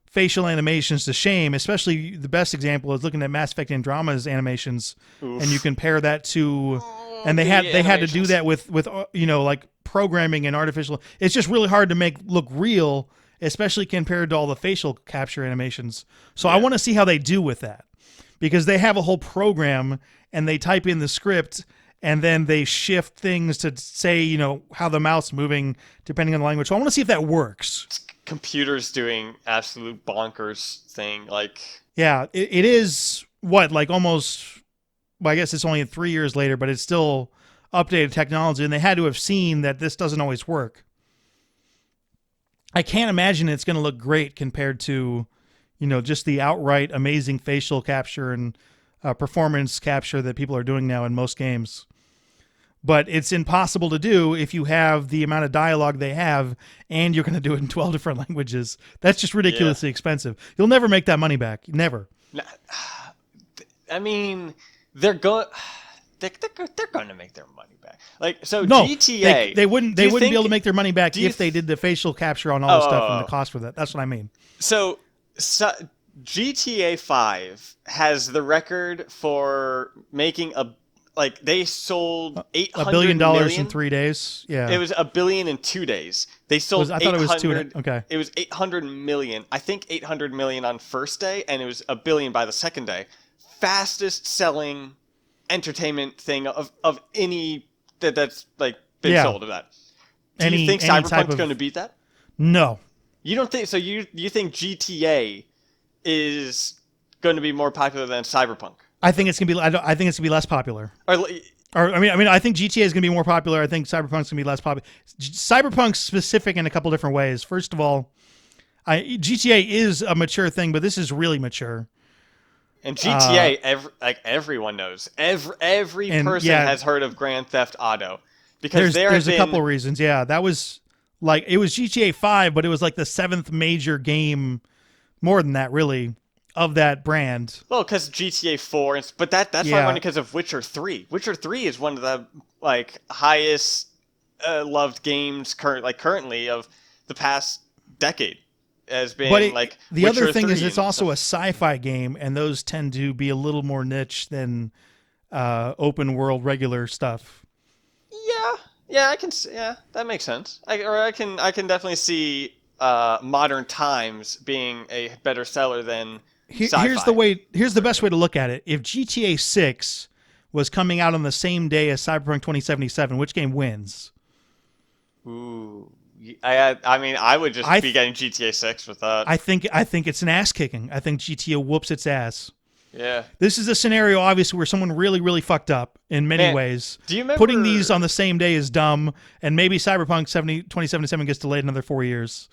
B: facial animations to shame. Especially the best example is looking at Mass Effect Andromeda's animations. Oof. And you compare that to, and they had to do that with like programming and artificial. It's just really hard to make look real, especially compared to all the facial capture animations. So I want to see how they do with that, because they have a whole program and they type in the script and then they shift things to say, how the mouth's moving depending on the language. So I want to see if that works.
C: Computers doing absolute bonkers thing.
B: Yeah, it is almost, I guess it's only 3 years later, but it's still updated technology, and they had to have seen that this doesn't always work. I can't imagine it's going to look great compared to, just the outright amazing facial capture and performance capture that people are doing now in most games. But it's impossible to do if you have the amount of dialogue they have and you're going to do it in 12 different languages. That's just ridiculously expensive. You'll never make that money back. Never.
C: I mean, they're going to make their money back.
B: No,
C: GTA,
B: they wouldn't be able to make their money back if they did the facial capture on all the stuff and the cost for that. That's what I mean.
C: So GTA 5 has the record for making like they sold
B: $1 billion
C: million
B: in 3 days. Yeah,
C: It was $1 billion in 2 days. They sold.
B: I thought it was 2. Okay,
C: It was 800 million. I think 800 million on first day, and it was $1 billion by the second day. Fastest selling entertainment thing of any that's like been sold of that. Do you think Cyberpunk's going to beat that?
B: No.
C: You don't think so? You think GTA is going to be more popular than Cyberpunk?
B: I think it's gonna be. I think it's gonna be less popular.
C: Or
B: I mean, I think GTA is gonna be more popular. I think Cyberpunk's gonna be less popular. Cyberpunk's specific in a couple different ways. First of all, GTA is a mature thing, but this is really mature.
C: And GTA, everyone knows. Every person has heard of Grand Theft Auto because
B: there's a couple reasons. Yeah, that was like it was GTA 5, but it was like the 7th major game, more than that, really, of that brand.
C: Well, because GTA 4, but that's why because of Witcher 3. Witcher 3 is one of the like highest loved games currently of the past decade. As being like
B: the
C: Witcher
B: other thing
C: 3
B: is it's also a sci-fi game, and those tend to be a little more niche than open world regular stuff.
C: Yeah, I can. Yeah, that makes sense. I can definitely see Modern Times being a better seller than sci-fi.
B: Here's the best way to look at it. If GTA 6 was coming out on the same day as Cyberpunk 2077, which game wins?
C: Ooh. I mean, I would just be getting GTA 6 with that.
B: I think it's an ass kicking. I think GTA whoops its ass.
C: Yeah.
B: This is a scenario, obviously, where someone really, really fucked up in many ways.
C: Do you remember
B: putting these on the same day is dumb, and maybe Cyberpunk 2077 gets delayed another 4 years.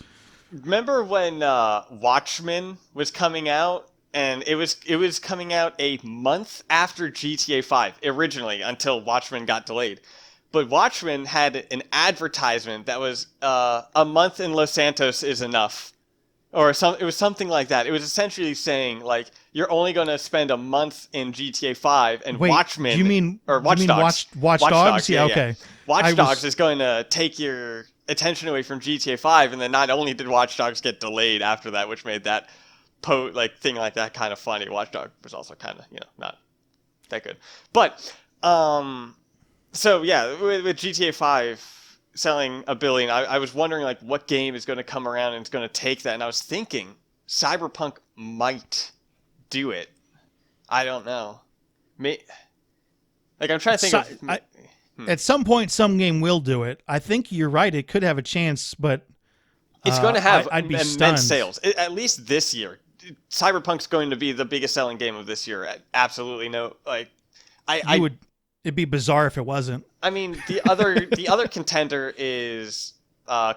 C: Remember when Watchmen was coming out, and it was coming out a month after GTA 5 originally, until Watchmen got delayed. But Watchmen had an advertisement that was a month in Los Santos is enough, or it was something like that. It was essentially saying like you're only going to spend a month in GTA 5 and
B: Watchmen.
C: You mean Watch Dogs?
B: Watch Dogs? Yeah, okay.
C: Watch Dogs is going to take your attention away from GTA 5, and then not only did Watch Dogs get delayed after that, which made that thing like that kind of funny. Watch Dogs was also kind of not that good, but So yeah, with GTA 5 selling $1 billion, I was wondering like what game is going to come around and it's going to take that, and I was thinking Cyberpunk might do it. I don't know. I'm trying to think.
B: At some point, some game will do it. I think you're right. It could have a chance, but
C: it's going to have
B: I'd be
C: immense
B: stunned.
C: sales. At least this year, Cyberpunk's going to be the biggest selling game of this year. Absolutely no
B: It'd be bizarre if it wasn't.
C: I mean, the other contender is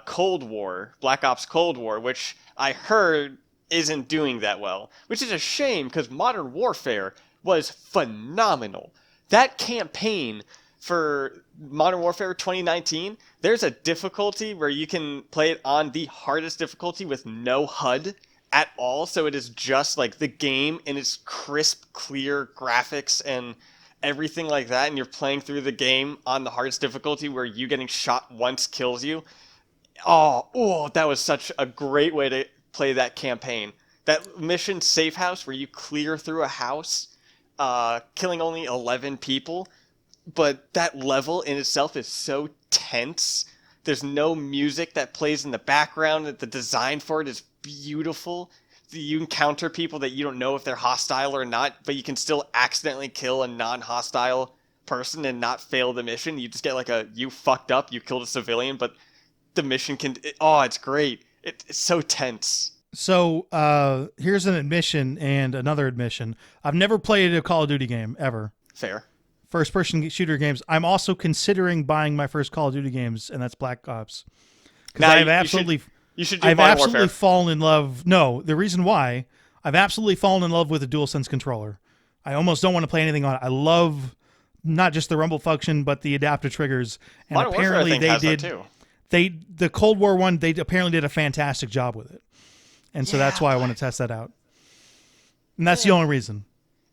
C: Cold War, Black Ops Cold War, which I heard isn't doing that well, which is a shame because Modern Warfare was phenomenal. That campaign for Modern Warfare 2019, there's a difficulty where you can play it on the hardest difficulty with no HUD at all, so it is just like the game in its crisp, clear graphics and everything like that, and you're playing through the game on the hardest difficulty where you getting shot once kills you. Oh, that was such a great way to play that campaign. That mission Safe House where you clear through a house, killing only 11 people, but that level in itself is so tense. There's no music that plays in the background. The design for it is beautiful. You encounter people that you don't know if they're hostile or not, but you can still accidentally kill a non-hostile person and not fail the mission. You just get you fucked up, you killed a civilian, but the mission it's great. It's so tense.
B: So here's an admission and another admission. I've never played a Call of Duty game, ever.
C: Fair.
B: First-person shooter games. I'm also considering buying my first Call of Duty games, and that's Black Ops. Because I've absolutely...
C: You should do
B: I've
C: Modern
B: absolutely
C: Warfare.
B: fallen in love. No, the reason why I've absolutely fallen in love with a DualSense controller. I almost don't want to play anything on it. I love not just the rumble function, but the adaptive triggers. And
C: Modern
B: apparently
C: Warfare, I think,
B: they
C: has
B: did.
C: That too.
B: The Cold War one, they apparently did a fantastic job with it, and so that's why I want to test that out. And that's the only reason.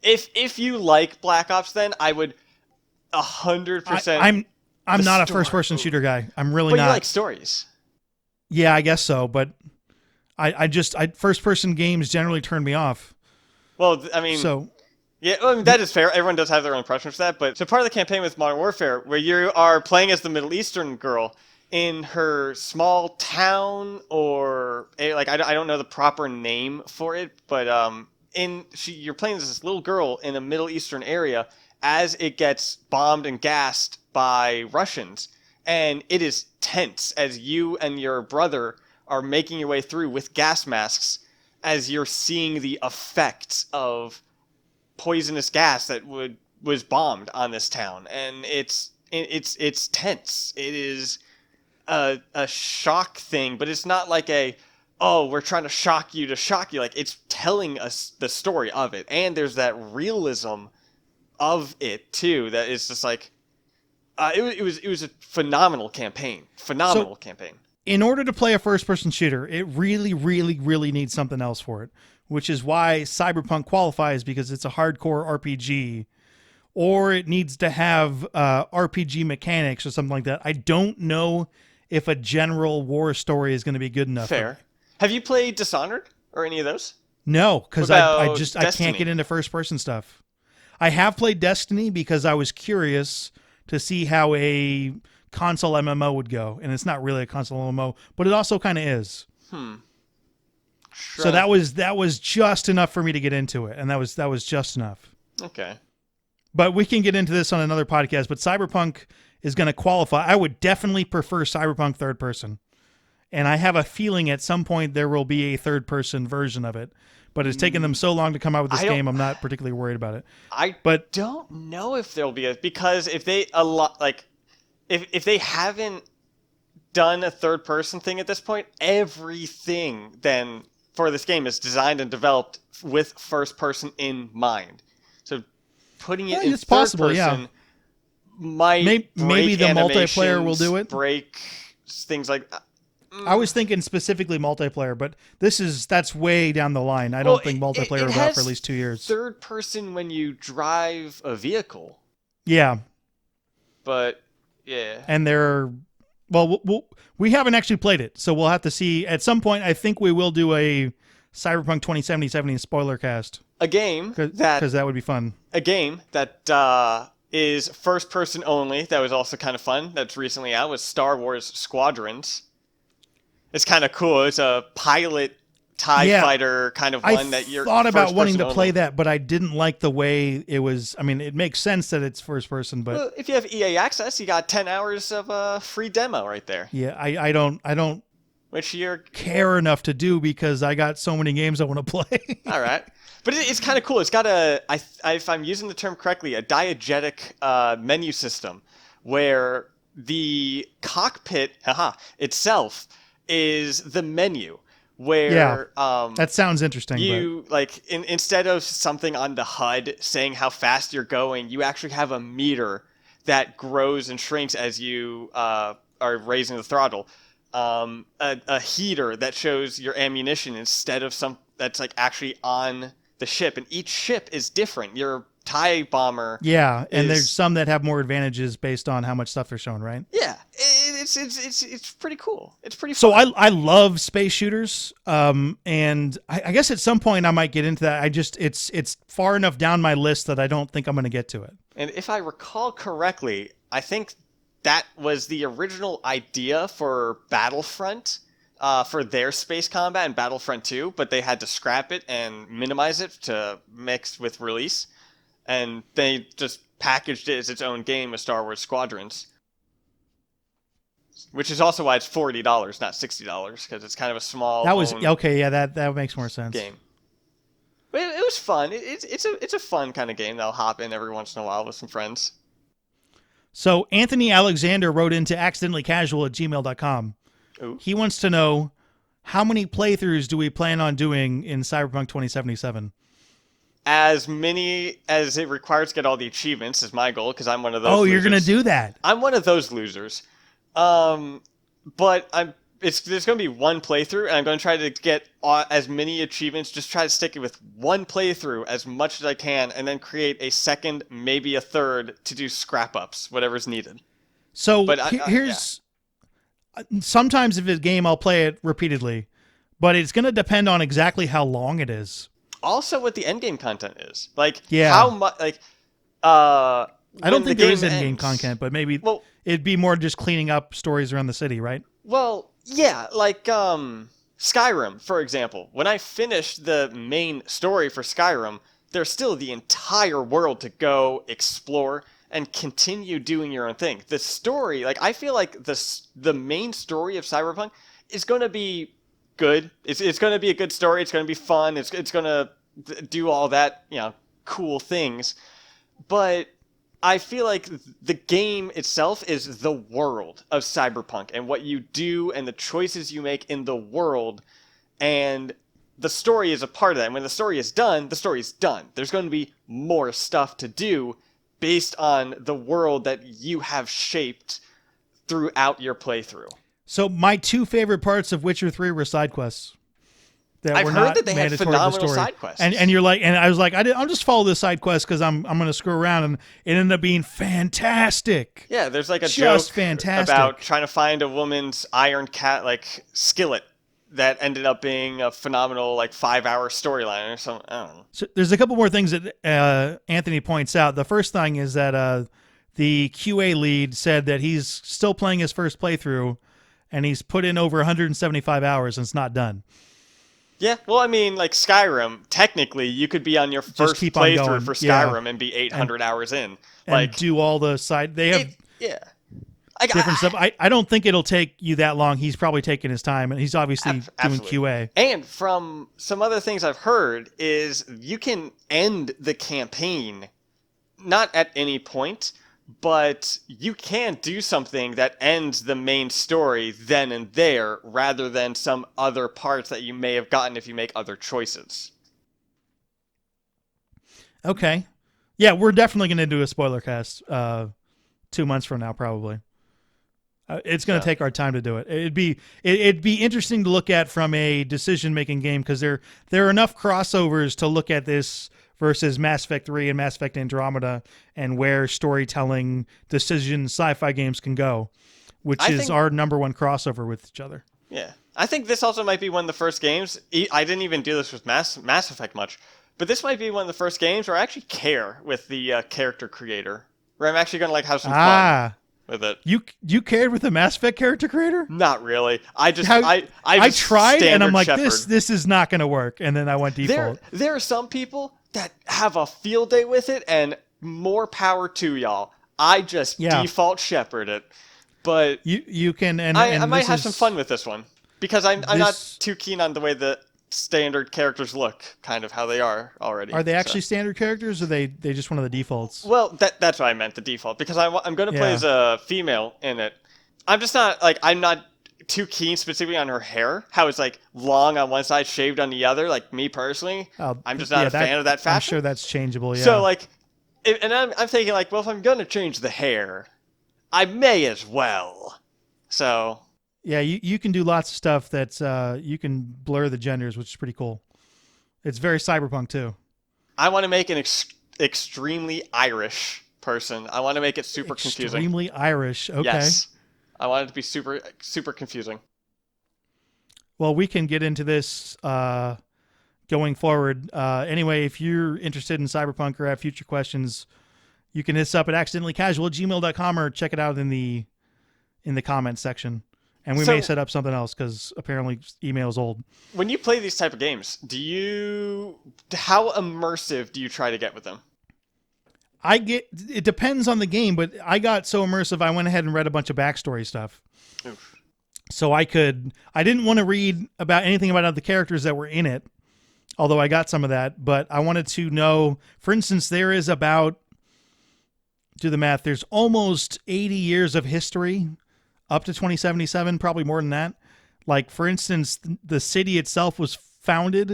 C: If you like Black Ops, then I would 100%.
B: I'm not a first-person shooter guy. I'm really
C: but
B: not.
C: You like stories.
B: Yeah, I guess so, but I first-person games generally turn me off.
C: Well, I mean,
B: so
C: Yeah, well, I mean, that is fair. Everyone does have their own preference for that. But so part of the campaign with Modern Warfare, where you are playing as the Middle Eastern girl in her small town, or like I don't know the proper name for it, but you're playing as this little girl in a Middle Eastern area as it gets bombed and gassed by Russians, and it is tense as you and your brother are making your way through with gas masks as you're seeing the effects of poisonous gas that was bombed on this town, and it's tense. It is a shock thing, but it's not like we're trying to shock you. Like, it's telling us the story of it, and there's that realism of it too that is just like it was a phenomenal campaign.
B: In order to play a first-person shooter, it really, really, really needs something else for it, which is why Cyberpunk qualifies, because it's a hardcore RPG, or it needs to have RPG mechanics or something like that. I don't know if a general war story is going to be good enough.
C: Fair. Have you played Dishonored or any of those?
B: No, because I can't get into first-person stuff. I have played Destiny because I was curious to see how a console MMO would go, and it's not really a console MMO, but it also kind of is.
C: Sure.
B: So that was just enough for me to get into it, and that was just enough.
C: Okay.
B: But we can get into this on another podcast, but Cyberpunk is going to qualify. I would definitely prefer Cyberpunk third person, and I have a feeling at some point there will be a third person version of it, but it's taken them so long to come out with this game, I'm not particularly worried about it.
C: I don't know if there'll be because if they if they haven't done a third person thing at this point, everything then for this game is designed and developed with first person in mind. So putting it in
B: it's
C: third
B: possible,
C: person
B: yeah.
C: might
B: maybe the multiplayer will do it.
C: Break things like that.
B: I was thinking specifically multiplayer, but that's way down the line. I don't think multiplayer is out for at least 2 years.
C: Third person when you drive a vehicle.
B: Yeah.
C: But yeah.
B: And we haven't actually played it, so we'll have to see. At some point, I think we will do a Cyberpunk 2077 spoiler cast.
C: A game
B: because that would be fun.
C: A game that is first person only. That was also kind of fun. That's recently out. Was Star Wars Squadrons. It's kind of cool. It's a pilot TIE fighter kind of one that you're. I thought about wanting to
B: play that, but I didn't like the way it was. I mean, it makes sense that it's first person, but
C: well, if you have EA access, you got 10 hours of free demo right there.
B: Yeah, I don't.
C: Which you're
B: care enough to do because I got so many games I want to play.
C: All right, but it's kind of cool. It's got if I'm using the term correctly, a diegetic menu system where the cockpit itself is the menu. Where
B: that sounds interesting.
C: You instead of something on the HUD saying how fast you're going, you actually have a meter that grows and shrinks as you are raising the throttle. A heater that shows your ammunition instead of some that's actually on the ship, and each ship is different. Your TIE bomber,
B: and there's some that have more advantages based on how much stuff they're showing, right?
C: Yeah, it's pretty cool. It's pretty fun.
B: So I love space shooters, and I guess at some point I might get into that. It's far enough down my list that I don't think I'm going to get to it.
C: And if I recall correctly, I think that was the original idea for Battlefront, for their space combat in Battlefront 2, but they had to scrap it and minimize it to mix with release. And they just packaged it as its own game with Star Wars Squadrons. Which is also why it's $40, not $60, because it's kind of a small.
B: That was okay. Yeah, that makes more sense.
C: Game. But it was fun. It's a fun kind of game that I'll hop in every once in a while with some friends.
B: So Anthony Alexander wrote into accidentallycasual@gmail.com.
C: Ooh.
B: He wants to know, how many playthroughs do we plan on doing in Cyberpunk 2077?
C: As many as it requires to get all the achievements is my goal, because I'm one of those.
B: Oh,
C: losers.
B: You're going to do that?
C: I'm one of those losers. But there's going to be one playthrough, and I'm going to try to get as many achievements, just try to stick it with one playthrough as much as I can, and then create a second, maybe a third, to do scrap-ups, whatever's needed.
B: So here's... Sometimes if it's a game, I'll play it repeatedly, but it's going to depend on exactly how long it is.
C: also what the endgame content is. Like,
B: Yeah.
C: how much, like,
B: I don't
C: when
B: think
C: the
B: there is
C: game
B: in-game
C: ends-
B: content, but maybe
C: Well,
B: it'd be more just cleaning up stories around the city, right?
C: well, yeah, like, Skyrim, for example. When I finished the main story for Skyrim, there's still the entire world to go explore and continue doing your own thing. The story, like, I feel like the main story of Cyberpunk is going to be good. It's going to be a good story. It's going to be fun. It's going to do all that, cool things. But I feel like the game itself is the world of Cyberpunk and what you do and the choices you make in the world, and the story is a part of that. And when the story is done, the story is done. There's going to be more stuff to do based on the world that you have shaped throughout your playthrough.
B: So my two favorite parts of Witcher 3 were side quests. That
C: I've
B: were
C: heard
B: not
C: that they had
B: mandatory to the
C: phenomenal
B: story.
C: side quests.
B: And you're like, and I was like, I'll just follow this side quest because I'm going to screw around, and it ended up being fantastic.
C: Yeah, there's like a
B: Just
C: joke
B: fantastic.
C: about trying to find a woman's iron cat skillet that ended up being a phenomenal 5-hour storyline or something. I don't know.
B: So there's a couple more things that Anthony points out. The first thing is that the QA lead said that he's still playing his first playthrough, and he's put in over 175 hours and it's not done.
C: Yeah, well, I mean, Skyrim, technically, you could be on your first
B: keep on
C: playthrough
B: going.
C: for
B: Yeah.
C: Skyrim and be 800 hours in.
B: And do all the side. They have different stuff. I don't think it'll take you that long. He's probably taking his time, and he's obviously doing
C: absolutely.
B: QA.
C: And from some other things I've heard is you can end the campaign not at any point, but you can do something that ends the main story then and there rather than some other parts that you may have gotten if you make other choices.
B: Okay. Yeah, we're definitely going to do a spoiler cast 2 months from now, probably. It's going to take our time to do it. It'd be interesting to look at from a decision-making game because there are enough crossovers to look at this versus Mass Effect 3 and Mass Effect Andromeda and where storytelling, decision, sci-fi games can go, which is our number one crossover with each other.
C: Yeah. I think this also might be one of the first games. I didn't even do this with Mass Effect much, but this might be one of the first games where I actually care with the character creator, where I'm actually going to have some fun with it.
B: You cared with the Mass Effect character creator?
C: Not really. I just
B: tried and I'm like,
C: Shepherd.
B: this is not going to work, and then I went default.
C: There are some people that have a field day with it, and more power to y'all. I just default shepherd it, but
B: you can. And
C: I might have some fun with this one because I'm not too keen on the way the standard characters look, kind of how they are already.
B: Are they actually standard characters, or they just one of the defaults?
C: Well, that's what I meant, the default, because I'm going to play as a female in it. I'm just not I'm not too keen specifically on her hair, how it's long on one side, shaved on the other. Me personally, I'm just not a fan of that fashion.
B: I'm sure that's changeable. Yeah.
C: So and I'm thinking well, if I'm going to change the hair, I may as well. So
B: yeah, you can do lots of stuff that you can blur the genders, which is pretty cool. It's very Cyberpunk too.
C: I want to make an extremely Irish person. I want to make it super confusing.
B: Extremely Irish. Okay.
C: Yes. I want it to be super, super confusing.
B: Well, we can get into this going forward. Anyway, if you're interested in Cyberpunk or have future questions, you can hit us up at accidentallycasual@gmail.com or check it out in the comments section. And we may set up something else because apparently email is old.
C: When you play these type of games, how immersive do you try to get with them?
B: It depends on the game, but I got so immersive I went ahead and read a bunch of backstory stuff.
C: Oof.
B: So I didn't want to read about anything about the characters that were in it, although I got some of that, but I wanted to know, for instance, there is about, do the math, there's almost 80 years of history up to 2077, probably more than that. For instance, the city itself was founded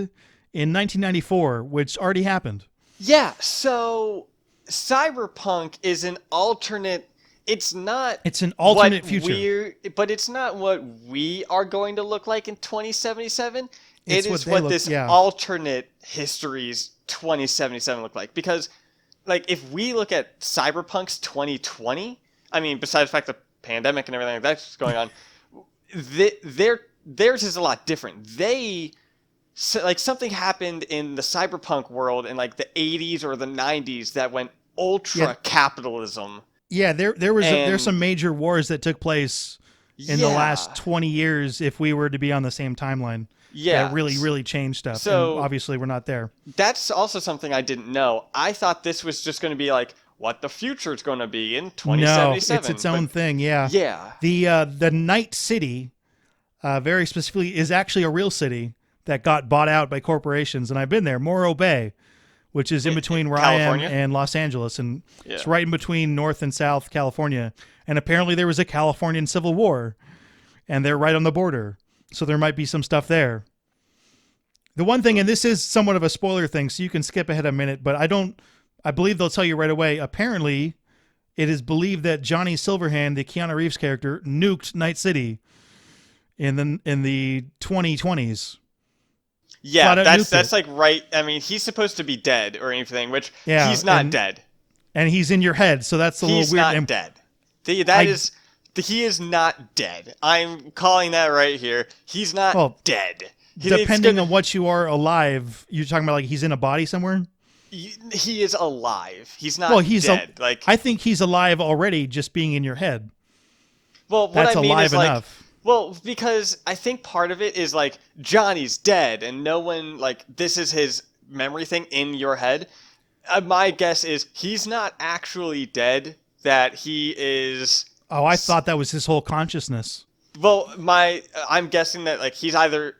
B: in 1994, which already happened.
C: Yeah, so Cyberpunk is an alternate. It's an alternate future. But it's not what we are going to look like in 2077. It is what this alternate history's 2077 look like. Because, if we look at Cyberpunk's 2020, I mean, besides the fact the pandemic and everything that's going on, theirs is a lot different. They like something happened in the cyberpunk world in like the 80s or the 90s that went ultra capitalism.
B: Yeah, there's some
C: And
B: major wars that took place in the last 20 years if we were to be on the same timeline.
C: Yeah.
B: That really, really changed stuff.
C: So
B: and obviously we're not there.
C: that's also something I didn't know. I thought this was just going to be like what the future's going to be in 2077.
B: No, it's its own thing, yeah.
C: Yeah.
B: The Night City, very specifically, is actually a real city that got bought out by corporations, and I've been there, Morro Bay, which is in between where
C: California?
B: I am and Los Angeles, and
C: Yeah.
B: it's right in between North and South California. And apparently there was a Californian Civil War, and they're right on the border, so there might be some stuff there. The one thing, and this is somewhat of a spoiler thing, so you can skip ahead a minute, but I believe they'll tell you right away. Apparently, it is believed that Johnny Silverhand, the Keanu Reeves character, nuked Night City in the 2020s.
C: Yeah,
B: Flat out nuked
C: that's
B: it.
C: like right. I mean, he's supposed to be dead or anything, which
B: Yeah,
C: he's not
B: and-
C: dead.
B: And he's in your head, so that's a
C: He's
B: little weird.
C: not
B: And
C: dead. He is not dead. I'm calling that right here. He's not dead.
B: depending on what you are alive, you're talking about like he's in a body somewhere?
C: He is alive. He's not
B: He's
C: dead. Like
B: I think he's alive already just being in your head.
C: well, what
B: That's
C: I mean
B: alive
C: is like
B: enough.
C: well, because I think part of it is like Johnny's dead and no one like this is his memory thing in your head. My guess is he's not actually dead, that he is
B: Oh, I thought that was his whole consciousness.
C: well, I'm guessing that like he's either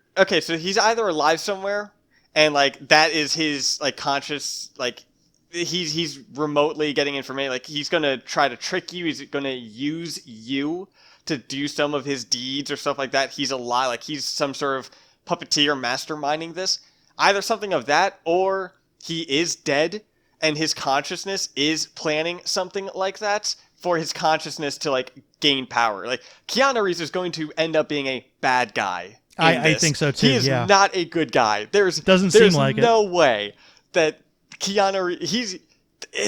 C: alive somewhere and like that is his like conscious like he's remotely getting information, like he's going to try to trick you, he's going to use you to do some of his deeds or stuff like that. He's alive, like he's some sort of puppeteer masterminding this. Either something of that or he is dead and his consciousness is planning something like that for his consciousness to like gain power. Like Keanu Reeves is going to end up being a bad guy.
B: I think so too.
C: He is
B: yeah.
C: not a good guy.
B: Doesn't seem like
C: no way that Keanu Reeves,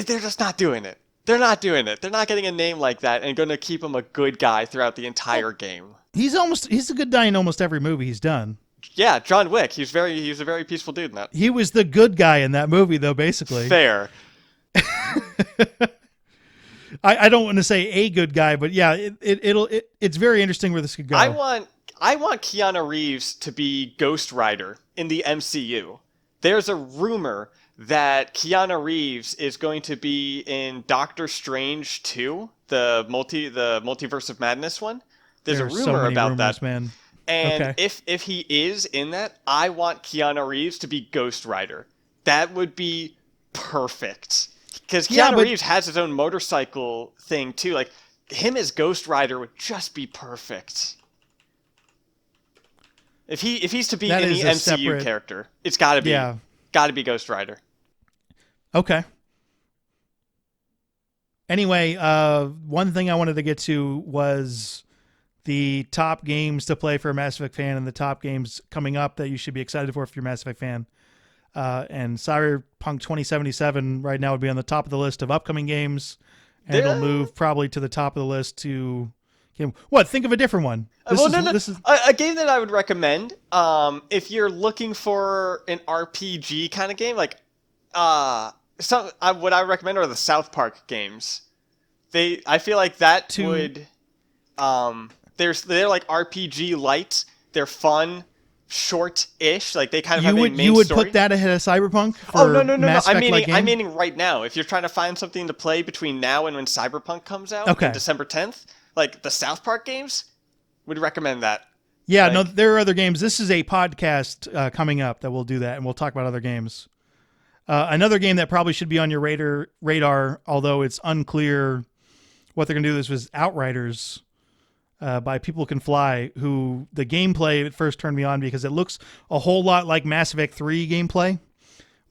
C: they're just not doing it. They're not doing it. They're not getting a name like that and going to keep him a good guy throughout the entire game.
B: He's a good guy in almost every movie he's done.
C: Yeah, John Wick. He was a very peaceful dude in that.
B: He was the good guy in that movie, though. Basically,
C: Fair.
B: I don't want to say a good guy, but yeah, it's very interesting where this could go.
C: I want Keanu Reeves to be Ghost Rider in the MCU. There's a rumor that Keanu Reeves is going to be in Doctor Strange 2, the Multiverse of Madness one. There's a rumor
B: so many
C: about
B: rumors,
C: that.
B: man.
C: And
B: Okay.
C: if he is in that, I want Keanu Reeves to be Ghost Rider. That would be perfect. Because
B: Yeah,
C: Keanu
B: but-
C: Reeves has his own motorcycle thing too. Like him as Ghost Rider would just be perfect. If he's to be
B: That
C: in
B: is
C: the
B: a
C: MCU
B: separate-
C: character, it's gotta be Ghost Rider.
B: Okay. Anyway, one thing I wanted to get to was the top games to play for a Mass Effect fan and the top games coming up that you should be excited for if you're a Mass Effect fan. And Cyberpunk 2077 right now would be on the top of the list of upcoming games, and it'll move probably to the top of the list to what? Think of a different one. This is
C: A game that I would recommend if you're looking for an RPG kind of game, like what I would recommend are the South Park games. I feel like that would they're like RPG light. They're fun, short-ish. Like they kind of have a main
B: you would
C: story.
B: put that ahead of Cyberpunk?
C: Oh no!
B: Mass
C: I'm
B: Effect-like game?
C: meaning right now. If you're trying to find something to play between now and when Cyberpunk comes out
B: Okay.
C: on December 10th, like the South Park games, would recommend that.
B: Yeah,
C: Like-
B: no, there are other games. This is a podcast coming up that will do that, and we'll talk about other games. Another game that probably should be on your radar, although it's unclear what they're going to do this, was Outriders by People Can Fly, who the gameplay at first turned me on because it looks a whole lot like Mass Effect 3 gameplay,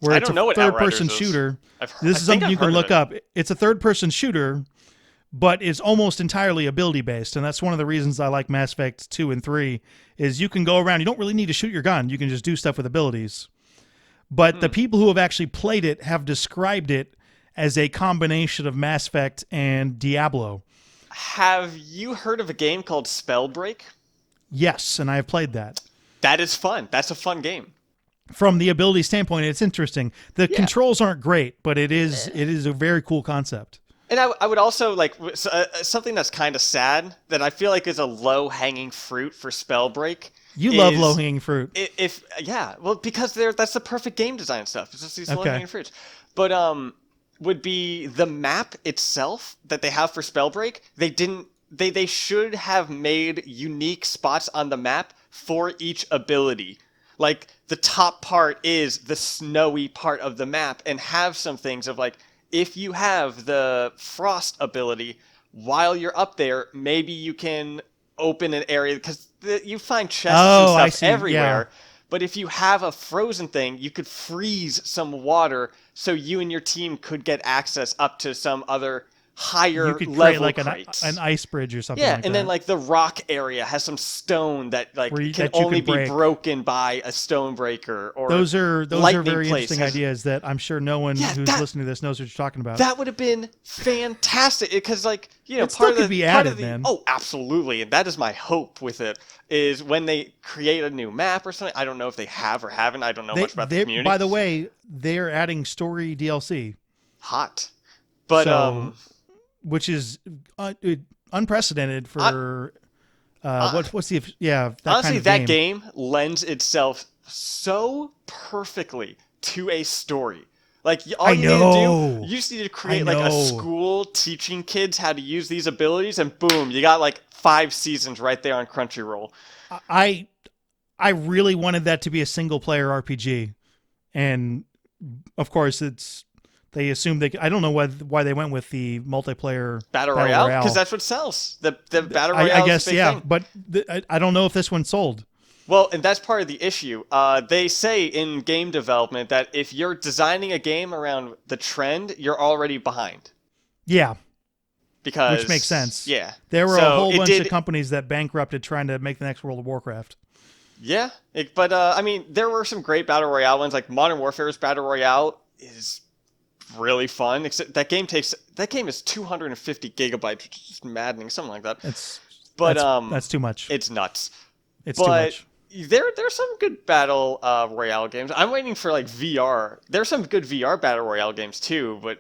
B: where
C: I
B: it's
C: don't know
B: a
C: what Outriders
B: third-person
C: is.
B: shooter.
C: I
B: This is
C: think
B: something
C: I've
B: you can
C: heard of
B: look
C: it.
B: up. It's a third-person shooter, but it's almost entirely ability-based, and that's one of the reasons I like Mass Effect 2 and 3, is you can go around. You don't really need to shoot your gun. You can just do stuff with abilities. But the people who have actually played it have described it as a combination of Mass Effect and Diablo.
C: Have you heard of a game called Spellbreak?
B: Yes, and I have played that.
C: That is fun. That's a fun game.
B: from the ability standpoint, it's interesting. The
C: Yeah.
B: controls aren't great, but it is a very cool concept.
C: And I would also like something that's kind of sad that I feel like is a low hanging fruit for Spellbreak.
B: You love
C: is-
B: low hanging fruit.
C: If yeah, well, because that's the perfect game design stuff. It's just these
B: Okay.
C: low hanging fruits. But would be the map itself that they have for Spellbreak. They didn't. They should have made unique spots on the map for each ability. Like the top part is the snowy part of the map, and have some things of like, if you have the frost ability while you're up there, maybe you can open an area because you find chests
B: Oh, I
C: and stuff
B: see.
C: everywhere. But if you have a frozen thing, you could freeze some water so you and your team could get access up to some other higher
B: You could create
C: level
B: like
C: crates.
B: an ice bridge or something
C: Yeah,
B: like
C: and
B: that.
C: then like the rock area has some stone that like
B: Where you-
C: can
B: that you
C: only
B: can
C: be
B: break.
C: broken by a stone breaker or
B: those are
C: lightning
B: very
C: place
B: interesting
C: has-
B: ideas that I'm sure no one
C: Yeah,
B: who's
C: that-
B: listening to this knows what you're talking about.
C: That would have been fantastic because, like, you know,
B: It still
C: part of
B: could
C: the
B: be
C: part
B: added,
C: of the
B: man.
C: oh, absolutely, and that is my hope with it is when they create a new map or something. I don't know if they have or haven't. I don't know much about the community.
B: By the way, they're adding story DLC,
C: Hot, but
B: So, which is unprecedented for what's the that
C: honestly,
B: kind of
C: that
B: game.
C: game lends itself so perfectly to a story. Like all
B: I
C: you need to
B: know.
C: do, you just need to create like a
B: know.
C: school teaching kids how to use these abilities, and boom, you got like 5 seasons right there on Crunchyroll.
B: I really wanted that to be a single player RPG, and of course they assumed I don't know why they went with the multiplayer
C: Battle Royale, because that's what sells. The Battle Royale.
B: I guess
C: is a big thing.
B: but I don't know if this one sold.
C: Well, and that's part of the issue. They say in game development that if you're designing a game around the trend, you're already behind.
B: Yeah,
C: Because
B: which makes sense.
C: Yeah,
B: there were
C: So
B: a whole
C: it
B: bunch
C: did-
B: of companies that bankrupted trying to make the next World of Warcraft.
C: Yeah, but I mean, there were some great Battle Royale ones. Like Modern Warfare's Battle Royale is really fun. Except that game is 250 gigabytes, which is just maddening, something like that.
B: That's too much.
C: It's nuts.
B: It's too
C: But
B: much.
C: there's some good Battle Royale games. I'm waiting for like VR. There's some good VR Battle Royale games too, but